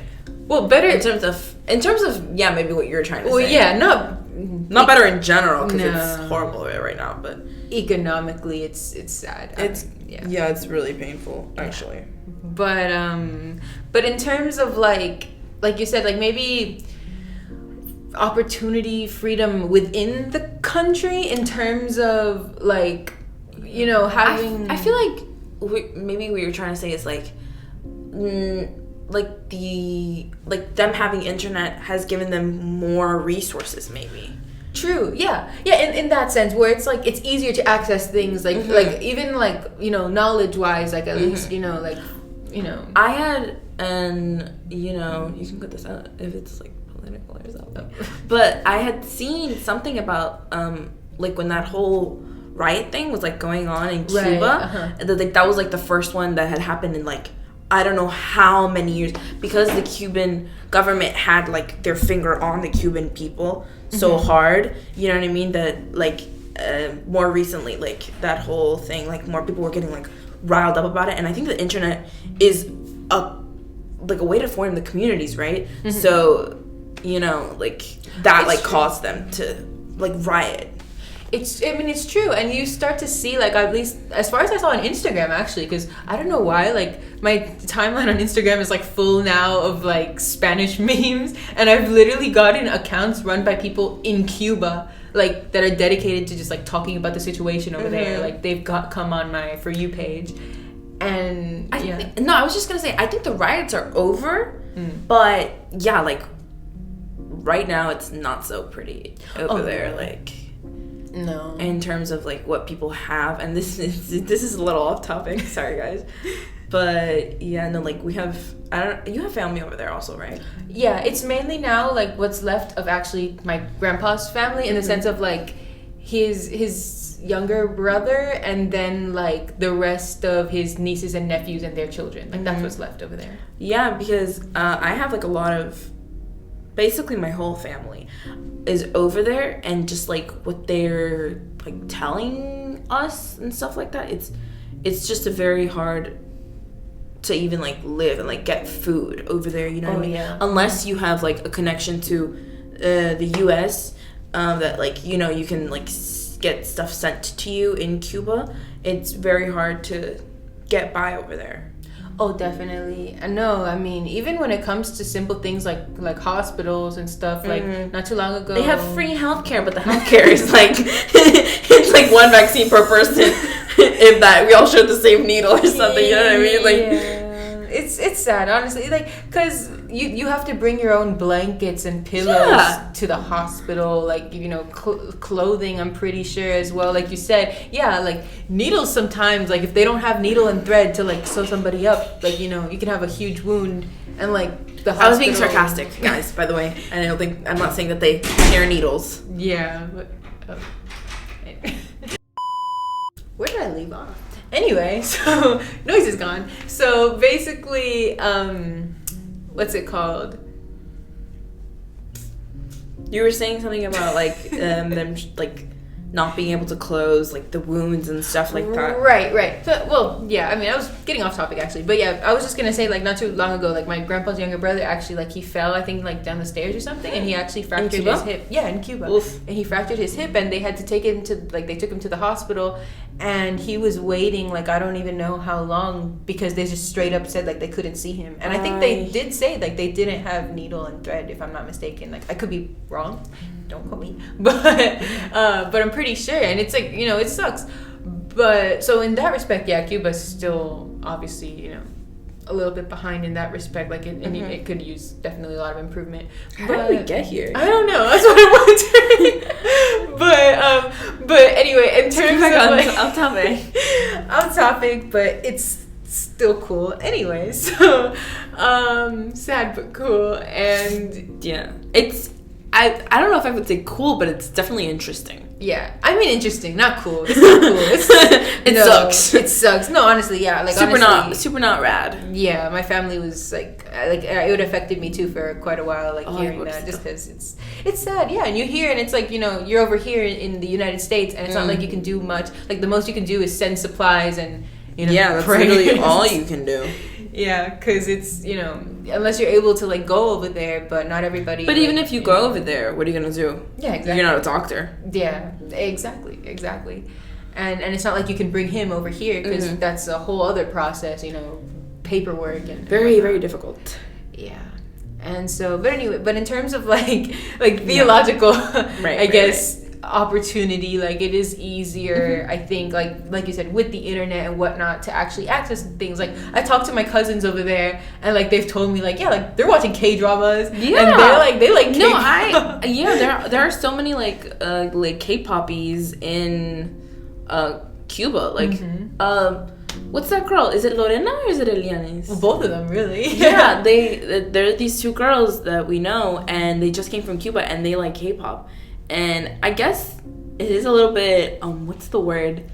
Well, better in terms of maybe what you're trying to say. Well, yeah, not better in general because it's horrible right now, but economically, it's sad. It's really painful actually. But in terms of like you said, like maybe opportunity, freedom within the country in terms of like, having. I feel like maybe what you're trying to say is like them having internet has given them more resources, maybe. True. Yeah. In that sense, where it's like it's easier to access things, like like even like knowledge wise, like at least I had you can put this out if it's like political or something, but I had seen something about like when that whole riot thing was like going on in Cuba, that was like the first one that had happened in like I don't know how many years, because the Cuban government had like their finger on the Cuban people so hard, you know what I mean, that like more recently, like that whole thing, like more people were getting like riled up about it. And I think the internet is a way to form the communities, right? So, you know, like that it's like true. Caused them to like riot. It's true, and you start to see, like, at least as far as I saw on Instagram, actually, because I don't know why, like, my timeline on Instagram is like full now of like Spanish memes, and I've literally gotten accounts run by people in Cuba, like, that are dedicated to just like talking about the situation over there. Like, they've come on my For You page, and I was just gonna say, I think the riots are over, but yeah, like right now it's not so pretty over there, like. No. In terms of like what people have, and this is a little off topic. Sorry guys, but yeah, no, like you have family over there also, right? Yeah, it's mainly now like what's left of actually my grandpa's family, in the sense of like his younger brother, and then like the rest of his nieces and nephews and their children. Like that's what's left over there. Yeah, because I have like a lot of, basically my whole family is over there, and just like what they're like telling us and stuff like that, it's just a very hard to even like live and like get food over there, you know what I mean? Yeah. Unless you have like a connection to the US, that like, you know, you can like get stuff sent to you in Cuba. It's very hard to get by over there. Oh, definitely. No, I mean, even when it comes to simple things like hospitals and stuff, like not too long ago, they have free healthcare, but the healthcare is like it's like one vaccine per person. If that, we all share the same needle or something. You know what I mean? Like, it's sad, honestly. Like, cause you have to bring your own blankets and pillows to the hospital. Like, you know, clothing. I'm pretty sure as well. Like you said, like needles sometimes. Like if they don't have needle and thread to like sew somebody up, like, you know, you can have a huge wound, and like the hospital. I was being sarcastic, guys. By the way, and I'm not saying that they carry needles. Yeah. But, where did I leave off? Anyway, so noise is gone. So basically, what's it called? You were saying something about like them like not being able to close like the wounds and stuff like that. Right. So, well, yeah, I mean, I was getting off topic actually, but yeah, I was just gonna say, like, not too long ago, like my grandpa's younger brother actually, like, he fell, I think, like down the stairs or something, and he actually fractured his hip. Yeah, in Cuba. Oof. And he fractured his hip, and they had to take him to, like, they took him to the hospital, and he was waiting, like, I don't even know how long, because they just straight up said, like, they couldn't see him. And I think they did say, like, they didn't have needle and thread, if I'm not mistaken. Like, I could be wrong. Don't quote me. But I'm pretty sure. And it's like, you know, it sucks. But so in that respect, yeah, Cuba's still obviously, you know, a little bit behind in that respect. Like it could use definitely a lot of improvement. How did we get here? I don't know. That's what I'm wondering. But anyway, in terms of like off topic, but it's still cool. Anyway, so sad but cool. And yeah, it's I don't know if I would say cool, but it's definitely interesting. Yeah, I mean interesting, not cool. It's not cool. It sucks. It sucks. No, honestly, yeah, like super not rad. Yeah, my family was like it would affected me too for quite a while, like hearing that, just because it's sad. Yeah, and you hear, and it's like, you know, you're over here in the United States, and it's not like you can do much. Like the most you can do is send supplies and, you know, that's literally all you can do. Yeah, because it's, you know, unless you're able to like go over there, but not everybody. But even if you go over there, what are you gonna do? Yeah, exactly. You're not a doctor. Yeah, exactly. And it's not like you can bring him over here, because that's a whole other process, you know, paperwork and very, very difficult. Yeah. And so, but anyway, but in terms of like theological, I guess, opportunity, like it is easier, I think, like you said, with the internet and whatnot, to actually access things. Like I talked to my cousins over there, and like they've told me, like, yeah, like they're watching K-dramas, and they like K-pop. There are so many like K-poppies in Cuba, like what's that girl? Is it Lorena or is it Elenys? Well, both of them, really. Yeah, there are these two girls that we know, and they just came from Cuba, and they like K-pop. And I guess it is a little bit, what's the word?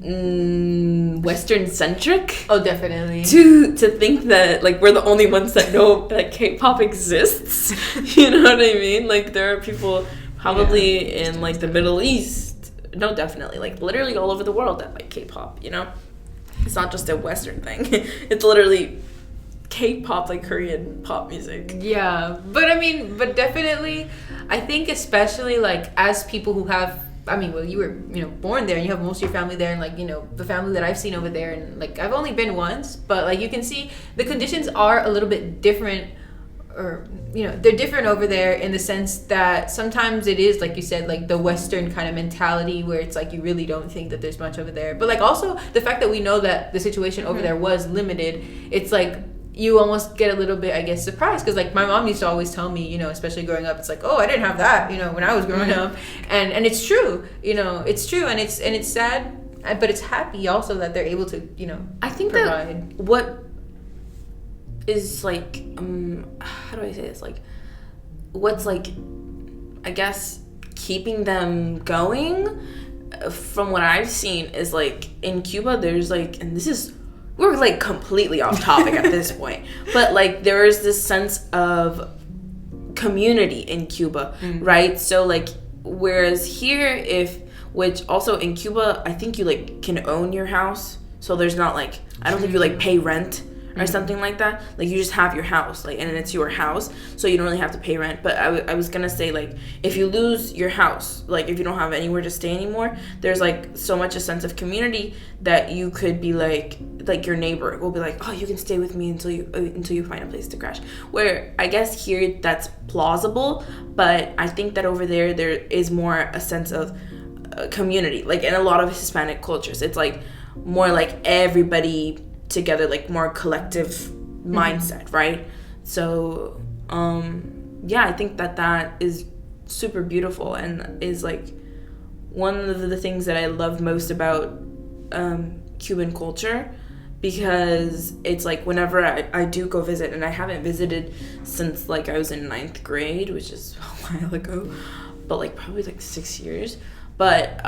Western centric. Oh, definitely. To think that like we're the only ones that know that K-pop exists. You know what I mean? Like there are people probably in like the Middle East. No, definitely like literally all over the world that like K-pop. You know, it's not just a Western thing. It's literally K-pop, like Korean pop music. Yeah, but definitely, I think especially like as people who have. I mean, well, you were, born there and you have most of your family there, and like, the family that I've seen over there, and like, I've only been once, but like, you can see the conditions are a little bit different, or, they're different over there in the sense that sometimes it is, like you said, like the Western kind of mentality where it's like, you really don't think that there's much over there. But like, also the fact that we know that the situation over there was limited, it's like, you almost get a little bit, I guess, surprised, because like my mom used to always tell me, especially growing up, it's like, oh, I didn't have that, when I was growing up, and it's true, it's true, and it's sad, but it's happy also that they're able to, I think provide. That what is like, how do I say this, like, what's like, I guess, keeping them going, from what I've seen, is like in Cuba, there's like, and this is. We're like completely off topic at this point, but like there is this sense of community in Cuba, right? So like, whereas here, which also in Cuba, I think you like can own your house, so there's not like, I don't think you like pay rent or something like that. Like you just have your house, like, and it's your house, so you don't really have to pay rent. But I was gonna say, like, if you lose your house, like if you don't have anywhere to stay anymore, there's like so much a sense of community that you could be like your neighbor will be like, oh, you can stay with me until you find a place to crash. Where I guess here that's plausible, but I think that over there is more a sense of community. Like in a lot of Hispanic cultures, it's like more like everybody together, like more collective mindset, right? So I think that is super beautiful and is like one of the things that I love most about Cuban culture, because it's like whenever I do go visit, and I haven't visited since like I was in 9th grade, which is a while ago, but like probably like 6 years. But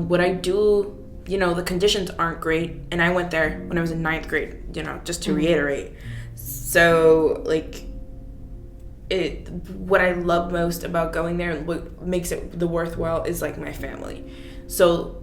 what I do, the conditions aren't great, and I went there when I was in 9th grade, just to reiterate. So like what I love most about going there and what makes it the worthwhile is like my family. So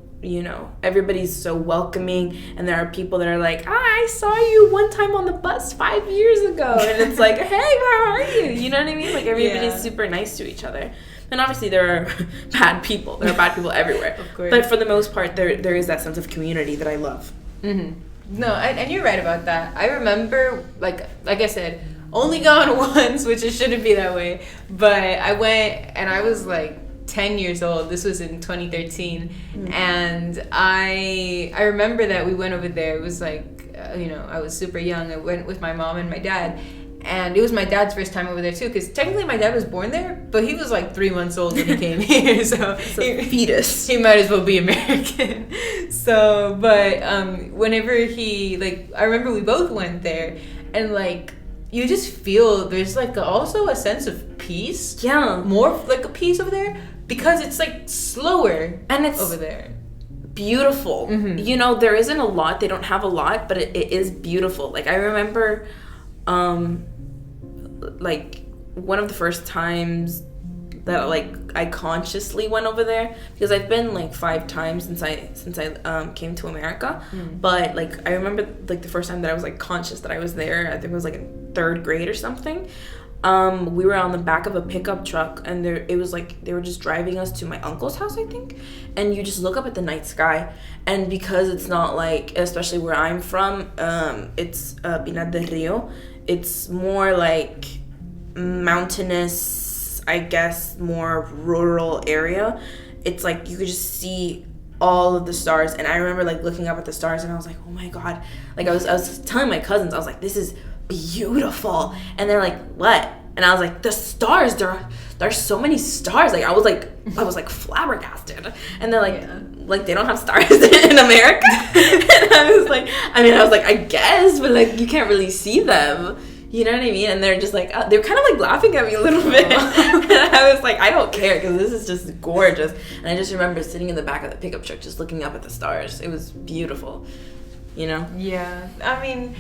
everybody's so welcoming, and there are people that are like, I saw you one time on the bus 5 years ago, and it's like, hey, how are you? You know what I mean? Like everybody's super nice to each other. And obviously there are bad people. There are bad people everywhere. Of course. But for the most part, there is that sense of community that I love. Mm-hmm. No, and you're right about that. I remember, like I said, only gone once, which it shouldn't be that way. But I went, and I was like 10 years old. This was in 2013. And I remember that we went over there. It was like, I was super young. I went with my mom and my dad. And it was my dad's first time over there too, because technically my dad was born there, but he was like 3 months old when he came here, so fetus. He might as well be American. So, but whenever I remember we both went there, and like you just feel there's like also a sense of peace. Yeah, more like a peace over there, because it's like slower, and it's over there. Beautiful. There isn't a lot. They don't have a lot, but it is beautiful. Like I remember. Like one of the first times that like I consciously went over there, because I've been like 5 times since I came to America, but like I remember like the first time that I was like conscious that I was there, I think it was like in 3rd grade or something. We were on the back of a pickup truck, and it was like they were just driving us to my uncle's house, I think, and you just look up at the night sky, and because it's not like, especially where I'm from, it's Pinar del Rio, it's more like mountainous, I guess, more rural area. It's like you could just see all of the stars, and I remember like looking up at the stars, and I was like, oh my god, like I was telling my cousins, I was like, this is beautiful, and they're like, what? And I was like, the stars, there's so many stars. Like I was like flabbergasted, and they're like, like they don't have stars in America. And I was like, I guess, but like you can't really see them. You know what I mean? And they're just like, they're kind of like laughing at me a little bit. And I was like, I don't don't care because this is just gorgeous. And I just remember sitting in the back of the pickup truck just looking up at the stars. It was beautiful, you know? Yeah, I mean,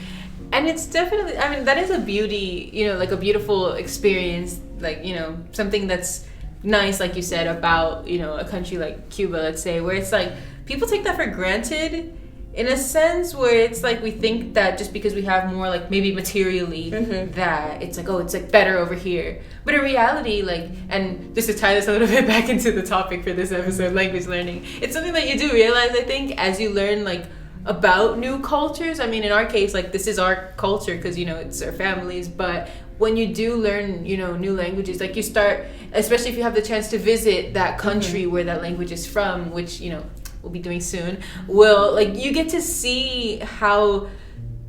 and it's definitely, I mean, that is a beauty, you know, like a beautiful experience, like, you know, something that's nice, like you said, about, you know, a country like Cuba, let's say, where it's like people take that for granted in a sense, where it's like we think that just because we have more, like maybe materially, that it's like, oh, it's like better over here. But in reality, like, and just to tie this a little bit back into the topic for this episode, language learning, it's something that you do realize, I think, as you learn like about new cultures. I mean, in our case, like, this is our culture because, you know, it's our families, but when you do learn, you know, new languages, like you start, especially if you have the chance to visit that country where that language is from, which, you know, we'll be doing soon, will, like, you get to see how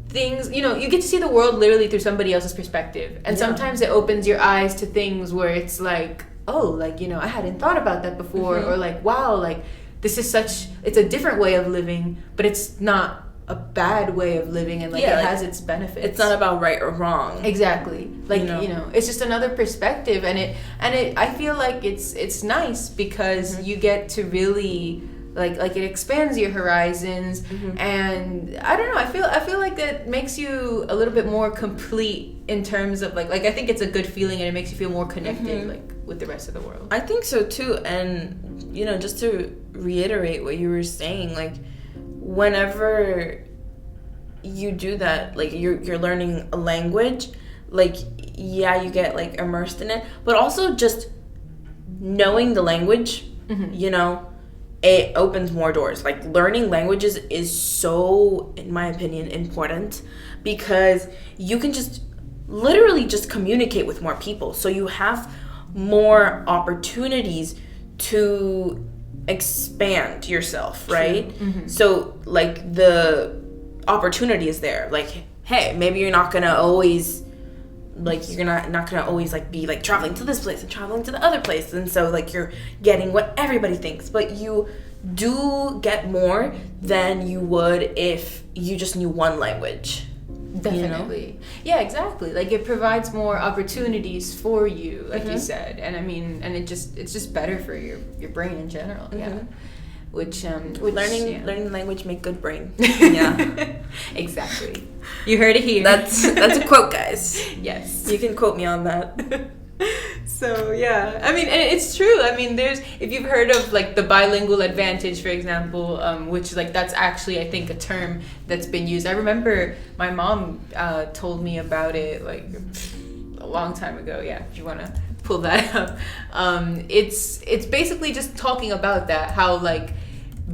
things, you know, you get to see the world literally through somebody else's perspective. And sometimes it opens your eyes to things where it's like, oh, like, you know, I hadn't thought about that before, or like, wow, like, this is such, it's a different way of living, but it's not a bad way of living, and like, it has its benefits. It's not about right or wrong. Exactly. Like, you know, it's just another perspective, and it I feel like it's nice because you get to really like it expands your horizons, and I don't know, I feel like that makes you a little bit more complete in terms of like I think it's a good feeling, and it makes you feel more connected like with the rest of the world. I think so too. And, you know, just to reiterate what you were saying, like, whenever you do that, like, you're learning a language, like, yeah, you get like immersed in it, but also just knowing the language, you know, it opens more doors. Like, learning languages is so, in my opinion, important because you can just literally just communicate with more people. So you have more opportunities to expand yourself, right? So, like, the opportunity is there. Like, hey, maybe you're not gonna always, like, you're not gonna always like be like traveling to this place and traveling to the other place, and so like you're getting what everybody thinks, but you do get more than you would if you just knew one language. Definitely. You know? Yeah, exactly. Like, it provides more opportunities for you, like you said, and I mean, and it's just better for your brain in general. Which learning the language make good brain. Yeah. Exactly. You heard it here. That's a quote, guys. Yes. You can quote me on that. So, yeah. I mean, and it's true. I mean, if you've heard of like the bilingual advantage, for example, which like that's actually, I think, a term that's been used. I remember my mom told me about it like a long time ago. Yeah, if you want to pull that up. It's basically just talking about that, how like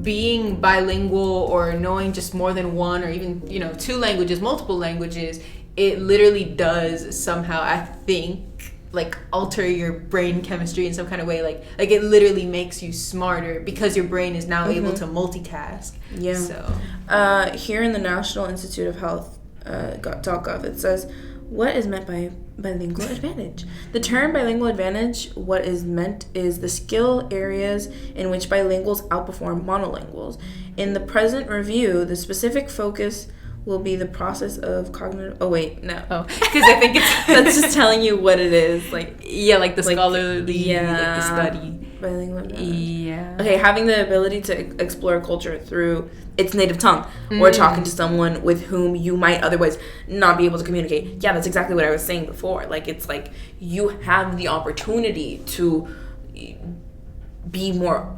being bilingual or knowing just more than one or even, you know, two languages, multiple languages, it literally does somehow, I think, like alter your brain chemistry in some kind of way. Like it literally makes you smarter because your brain is now able to multitask. Yeah. So here in the National Institute of Health, .gov, it says, what is meant by bilingual advantage? The term bilingual advantage, what is meant is the skill areas in which bilinguals outperform monolinguals. In the present review, the specific focus will be the process of cognitive... Oh, wait, no. Oh, because I think it's... That's just telling you what it is. Like, yeah, like the scholarly, yeah, like the study. Bilingual advantage. Yeah. Okay, having the ability to explore culture through its native tongue or talking to someone with whom you might otherwise not be able to communicate. Yeah, that's exactly what I was saying before. Like, it's like you have the opportunity to be more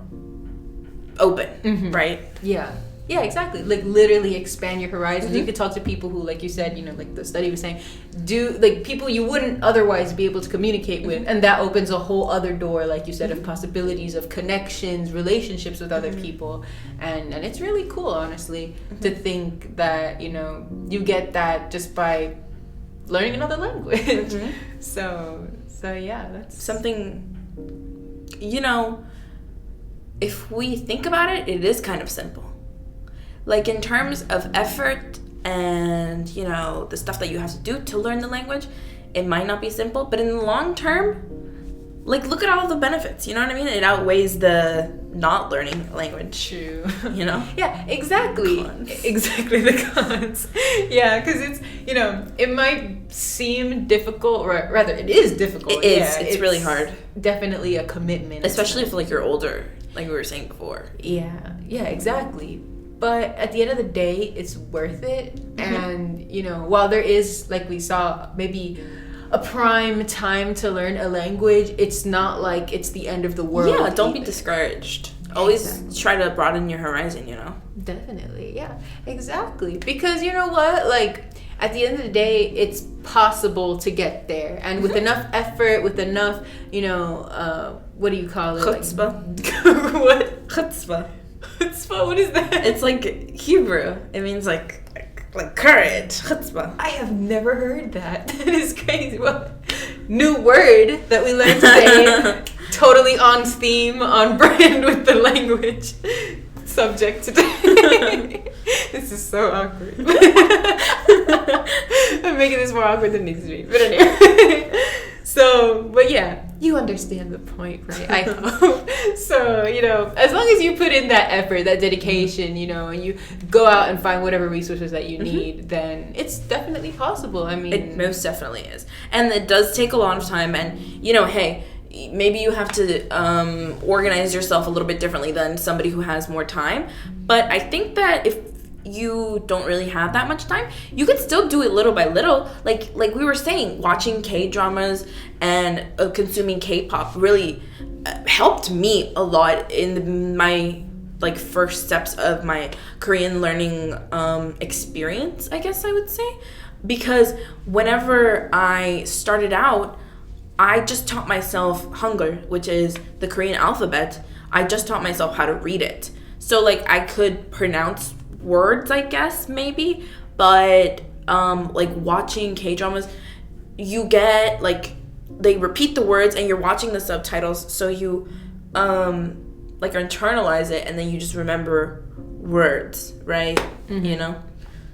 open, right? Yeah. Yeah, exactly. Like, literally expand your horizons. You could talk to people who, like you said, you know, like the study was saying, like people you wouldn't otherwise be able to communicate with. And that opens a whole other door, like you said, of possibilities, of connections, relationships with other people. And it's really cool, honestly, to think that, you know, you get that just by learning another language. So yeah, that's something, you know, if we think about it, it is kind of simple. Like, in terms of effort and, you know, the stuff that you have to do to learn the language, it might not be simple, but in the long term, like, look at all the benefits, you know what I mean? It outweighs the not learning language. True. You know? Yeah, exactly. Cons. Exactly, the cons. Yeah, because you know, it might seem difficult, or rather, it is difficult. It is. Yeah, it's really hard. Definitely a commitment. Especially if, like, you're older, like we were saying before. Yeah, exactly. But at the end of the day, it's worth it. Mm-hmm. And, you know, while there is, like we saw, maybe a prime time to learn a language, it's not like it's the end of the world. Yeah, don't be discouraged. Always try to broaden your horizon, you know? Definitely, yeah, exactly. Because you know what? Like, at the end of the day, it's possible to get there. And with enough effort, with enough, you know, what do you call it? Chutzpah. Like, what? Chutzpah. Chutzpah? What is that? It's like Hebrew. It means like courage. Chutzpah. I have never heard that. That is crazy. Well, new word that we learned today. Totally on theme, on brand with the language subject today. This is so awkward. I'm making this more awkward than it needs to be. But anyway. So, but yeah, you understand the point, right? I hope. So, you know, as long as you put in that effort, that dedication, you know, and you go out and find whatever resources that you need, then it's definitely possible. I mean, it most definitely is. And it does take a lot of time. And, you know, hey, maybe you have to organize yourself a little bit differently than somebody who has more time. But I think that if you don't really have that much time, you could still do it little by little. Like we were saying, watching K-dramas and consuming K-pop really helped me a lot in my like first steps of my Korean learning experience, I guess I would say. Because whenever I started out, I just taught myself Hangul, which is the Korean alphabet. I just taught myself how to read it. So like I could pronounce words, I guess, maybe, but like watching K-dramas, you get like they repeat the words and you're watching the subtitles, so you like internalize it and then you just remember words, right? Mm-hmm. You know,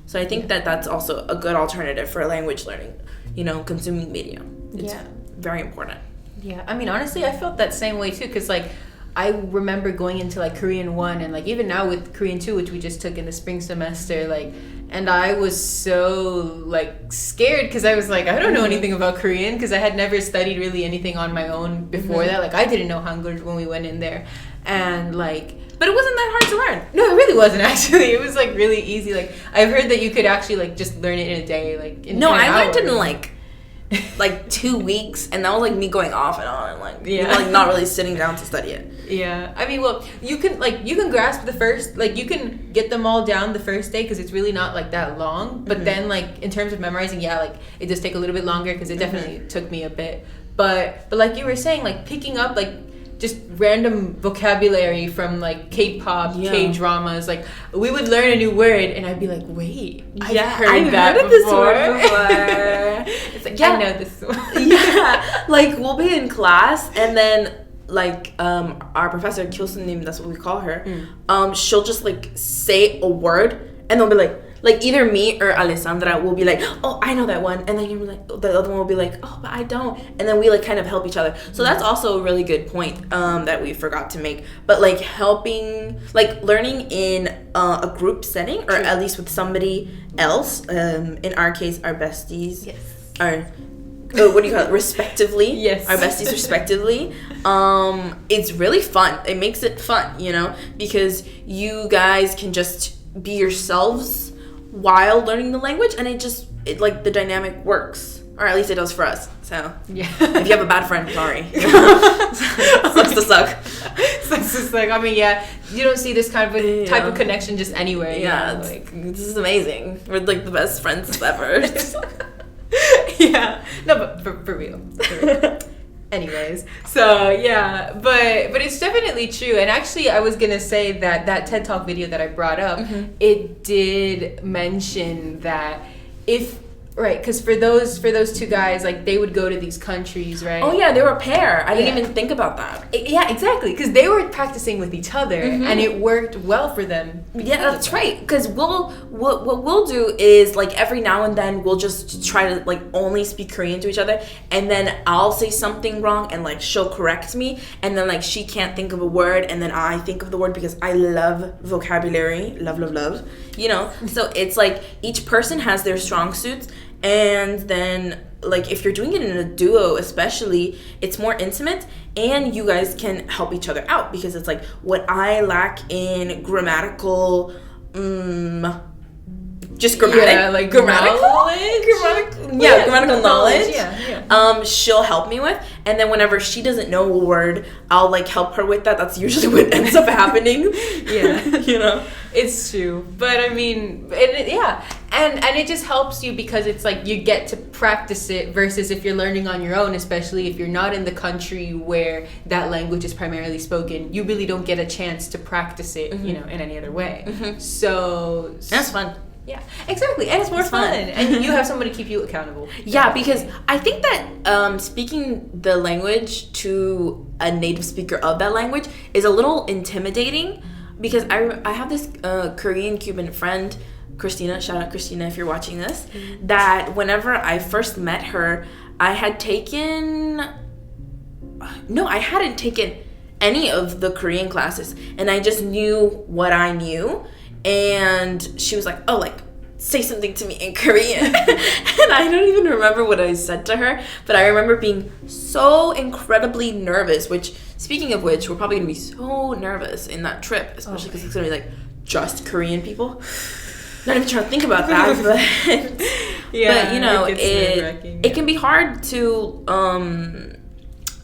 so I think that that's also a good alternative for language learning, you know, consuming media. It's very important. Yeah, I mean, honestly, I felt that same way too, because like I remember going into like Korean 1 and like even now with Korean 2, which we just took in the spring semester, like, and I was so like scared because I was like, I don't know anything about Korean because I had never studied really anything on my own before that. Like I didn't know Hangul when we went in there, and like, but it wasn't that hard to learn. No, it really wasn't actually. It was like really easy. Like I've heard that you could actually like just learn it in a day, like in no, an I hour. learned it in like 2 weeks, and that was like me going off and on, like like not really sitting down to study it. Yeah, I mean, well, you can grasp the first, like you can get them all down the first day because it's really not like that long. But then like in terms of memorizing, like it does take a little bit longer because it definitely took me a bit. But like you were saying, like picking up like just random vocabulary from like K-pop, K-dramas, like we would learn a new word and I'd be like, wait, I've heard of this word before. It's like, I know this one. Like we'll be in class and then like our professor Kyusunim, that's what we call her, she'll just like say a word and they'll be like either me or Alessandra will be like, oh, I know that one, and then you'll be like, the other one will be like, oh, but I don't, and then we like kind of help each other. So that's also a really good point that we forgot to make. But like helping, like learning in a group setting, or at least with somebody else. In our case, our besties. Yes. What do you call it? Respectively. Yes. Our besties respectively. It's really fun. It makes it fun, you know, because you guys can just be yourselves while learning the language, and it like the dynamic works, or at least it does for us. So if you have a bad friend, sorry. Sucks to suck. Sucks to suck. I mean, you don't see this kind of a type of connection just anywhere. Yeah, you know? Like this is amazing. We're like the best friends ever. Yeah, no, but for real. Anyways, so but it's definitely true. And actually I was gonna say that TED Talk video that I brought up, it did mention that if Right, because for those two guys, like, they would go to these countries, right? Oh yeah, they were a pair. I didn't even think about that. Yeah, exactly, because they were practicing with each other, and it worked well for them. Yeah, that's right. Because what we'll do is, like, every now and then we'll just try to, like, only speak Korean to each other, and then I'll say something wrong, and, like, she'll correct me, and then, like, she can't think of a word, and then I think of the word because I love vocabulary, love, you know. So it's like each person has their strong suits. And then, like, if you're doing it in a duo especially, it's more intimate, and you guys can help each other out, because it's like what I lack in grammatical just grammatical knowledge. She'll help me with, and then whenever she doesn't know a word, I'll, like, help her with that. That's usually what ends up happening. Yeah. You know, it's true, but I mean, and it just helps you because it's like you get to practice it, versus if you're learning on your own, especially if you're not in the country where that language is primarily spoken, you really don't get a chance to practice it, you know, in any other way. So that's fun. Yeah, exactly, and it's more fun, and you have somebody to keep you accountable. Yeah, because I think that speaking the language to a native speaker of that language is a little intimidating, because I have this Korean Cuban friend, Christina, shout out Christina if you're watching this, that whenever I first met her, I hadn't taken any of the Korean classes, and I just knew what I knew. And she was like, oh, like, say something to me in Korean. And I don't even remember what I said to her, but I remember being so incredibly nervous, which, speaking of which, we're probably going to be so nervous in that trip, especially because it's going to be, like, just Korean people. Not even trying to think about that, but yeah, but, you know, it can be hard to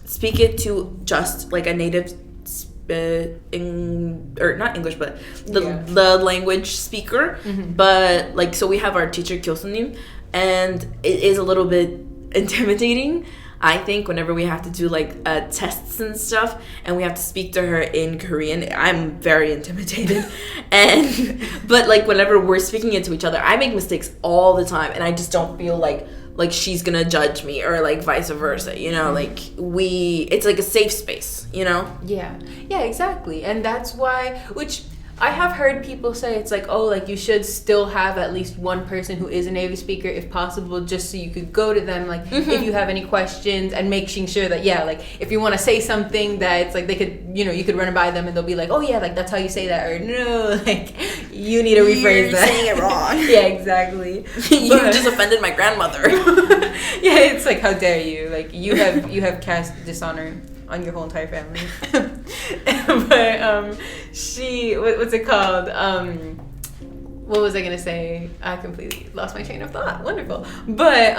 speak it to just, like, a native or not English, but the language speaker. But, like, so we have our teacher Kyosunim, and it is a little bit intimidating, I think, whenever we have to do, like, tests and stuff, and we have to speak to her in Korean. I'm very intimidated. But, like, whenever we're speaking it to each other, I make mistakes all the time, and I just don't feel like she's gonna judge me, or, like, vice versa, you know. Like, it's like a safe space, you know. Yeah, exactly. And that's why, which I have heard people say, it's like, oh, like, you should still have at least one person who is a native speaker if possible, just so you could go to them, like, if you have any questions, and making sure that, like, if you want to say something that it's like they could, you know, you could run it by them and they'll be like, oh yeah, like, that's how you say that, or no, like, you need to rephrase that. You're saying it wrong. Yeah, exactly. You just offended my grandmother. Yeah, it's like, how dare you? Like, you have cast dishonor on your whole entire family. But what's it called? What was I gonna say? I completely lost my train of thought. Wonderful. But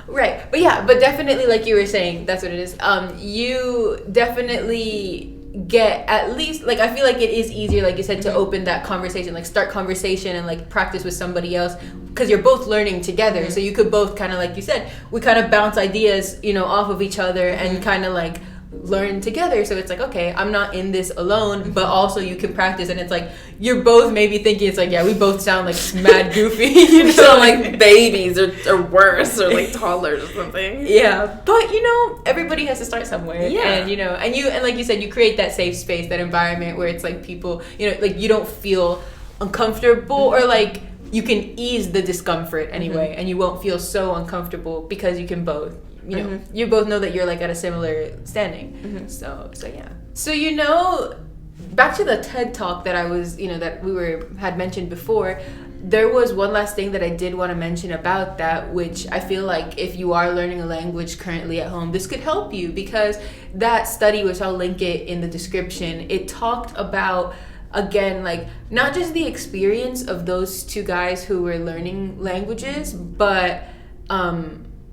right. But definitely, like you were saying, that's what it is. You definitely get, at least, like, I feel like it is easier, like you said, to open that conversation, like, start conversation and, like, practice with somebody else, because you're both learning together. So you could both kind of, like you said, we kind of bounce ideas, you know, off of each other, and kind of, like, learn together. So it's like, okay, I'm not in this alone, but also you can practice, and it's like you're both maybe thinking, it's like, yeah, we both sound like mad goofy, you know, so like babies or worse, or like toddlers or something. Yeah, but, you know, everybody has to start somewhere. Yeah. And, you know, and like you said, you create that safe space, that environment where it's like people, you know, like, you don't feel uncomfortable, or like you can ease the discomfort anyway, and you won't feel so uncomfortable because you can both, you know, you both know that you're, like, at a similar standing. So yeah. So, you know, back to the TED Talk that I was, you know, that we had mentioned before, there was one last thing that I did want to mention about that, which I feel like if you are learning a language currently at home, this could help you, because that study, which I'll link it in the description, it talked about, again, like, not just the experience of those two guys who were learning languages, but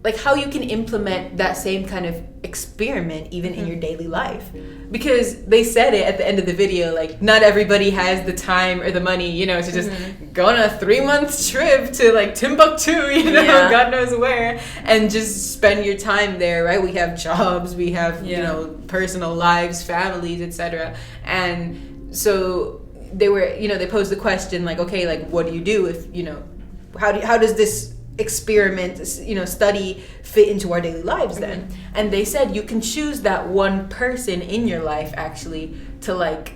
like, how you can implement that same kind of experiment even in your daily life. Because they said it at the end of the video, like, not everybody has the time or the money, you know, to just go on a 3-month trip to, like, Timbuktu, you know, God knows where, and just spend your time there, right? We have jobs, we have, you know, personal lives, families, etc. And so they were, you know, they posed the question, like, okay, like, what do you do if, you know, how does this experiment, study fit into our daily lives then. And they said you can choose that one person in your life actually to like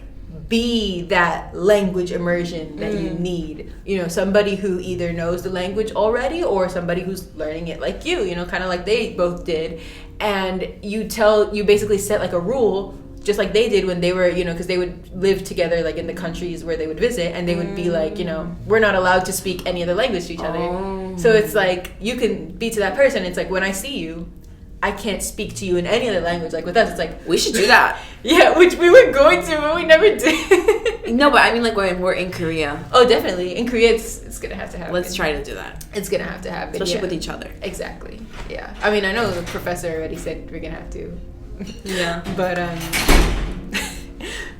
be that language immersion that you need. Somebody who either knows the language already or somebody who's learning it like you, kind of like they both did. And you basically set like a rule just like they did when they were, because they would live together like in the countries where they would visit, and they would be like, we're not allowed to speak any other language to each other. So it's like you can be to that person. It's like when I see you, I can't speak to you in any other language. Like with us, it's like we should do that. Yeah, which we were going to, but we never did. No, but I mean like when we're in Korea. Oh, definitely. In Korea, it's gonna have to happen. Let's try to do that. It's gonna have to happen, especially with each other. Exactly. Yeah. I mean, I know the professor already said we're gonna have to. Yeah.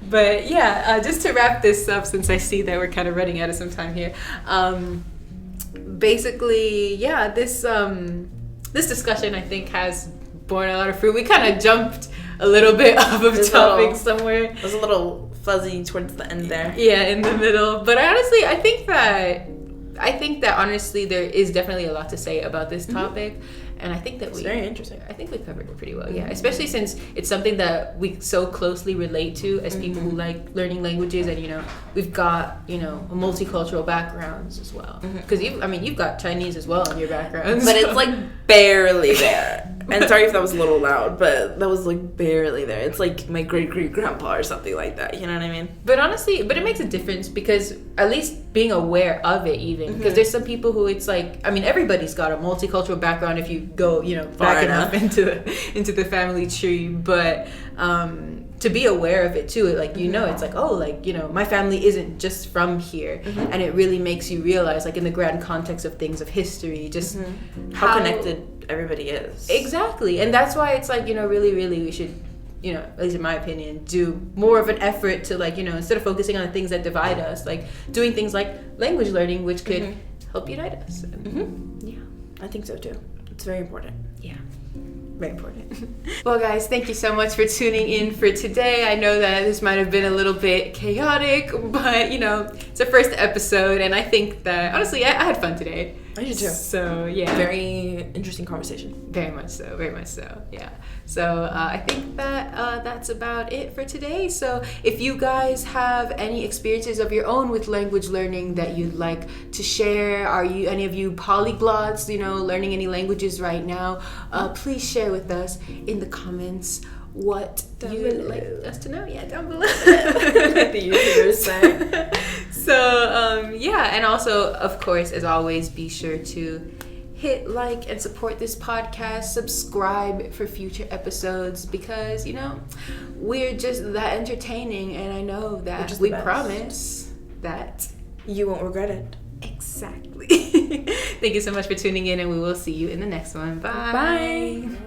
But yeah, just to wrap this up, since I see that we're kind of running out of some time here. Basically, yeah, this discussion I think has borne a lot of fruit. We kind of jumped a little bit off of topic somewhere. It was a little fuzzy towards the end there. Yeah, in the middle. But honestly, I think that honestly there is definitely a lot to say about this topic. And I think that it's very interesting. I think we covered it pretty well, yeah. Especially since it's something that we so closely relate to as people who like learning languages, and we've got multicultural backgrounds as well. Because you've got Chinese as well in your background, but it's like barely there. And sorry if that was a little loud, but that was like barely there. It's like my great grandpa or something like that. You know what I mean? But honestly, it makes a difference because at least being aware of it, even because there's some people who it's like everybody's got a multicultural background if you go back enough into the family tree, but to be aware of it too, like it's like my family isn't just from here, and it really makes you realize like in the grand context of things, of history, just how connected everybody is. Exactly. And that's why it's like really we should at least in my opinion, do more of an effort to like instead of focusing on the things that divide us, like doing things like language learning, which could help unite us. Yeah, I think so too. It's very important. Yeah, very important. Well, guys, thank you so much for tuning in for today. I know that this might have been a little bit chaotic, but it's a first episode, and I think that honestly I had fun today. I did too. So yeah, very interesting conversation. Very much so. Yeah. So I think that that's about it for today. So if you guys have any experiences of your own with language learning that you'd like to share, are you any of you polyglots, learning any languages right now? Please share with us in the comments what you would like us to know. Yeah, down below. Like the YouTubers say. So yeah, and also of course, as always, be sure to hit like and support this podcast, subscribe for future episodes, because we're just that entertaining, and I know that we promise that you won't regret it. Exactly. Thank you so much for tuning in, and we will see you in the next one. Bye. Bye.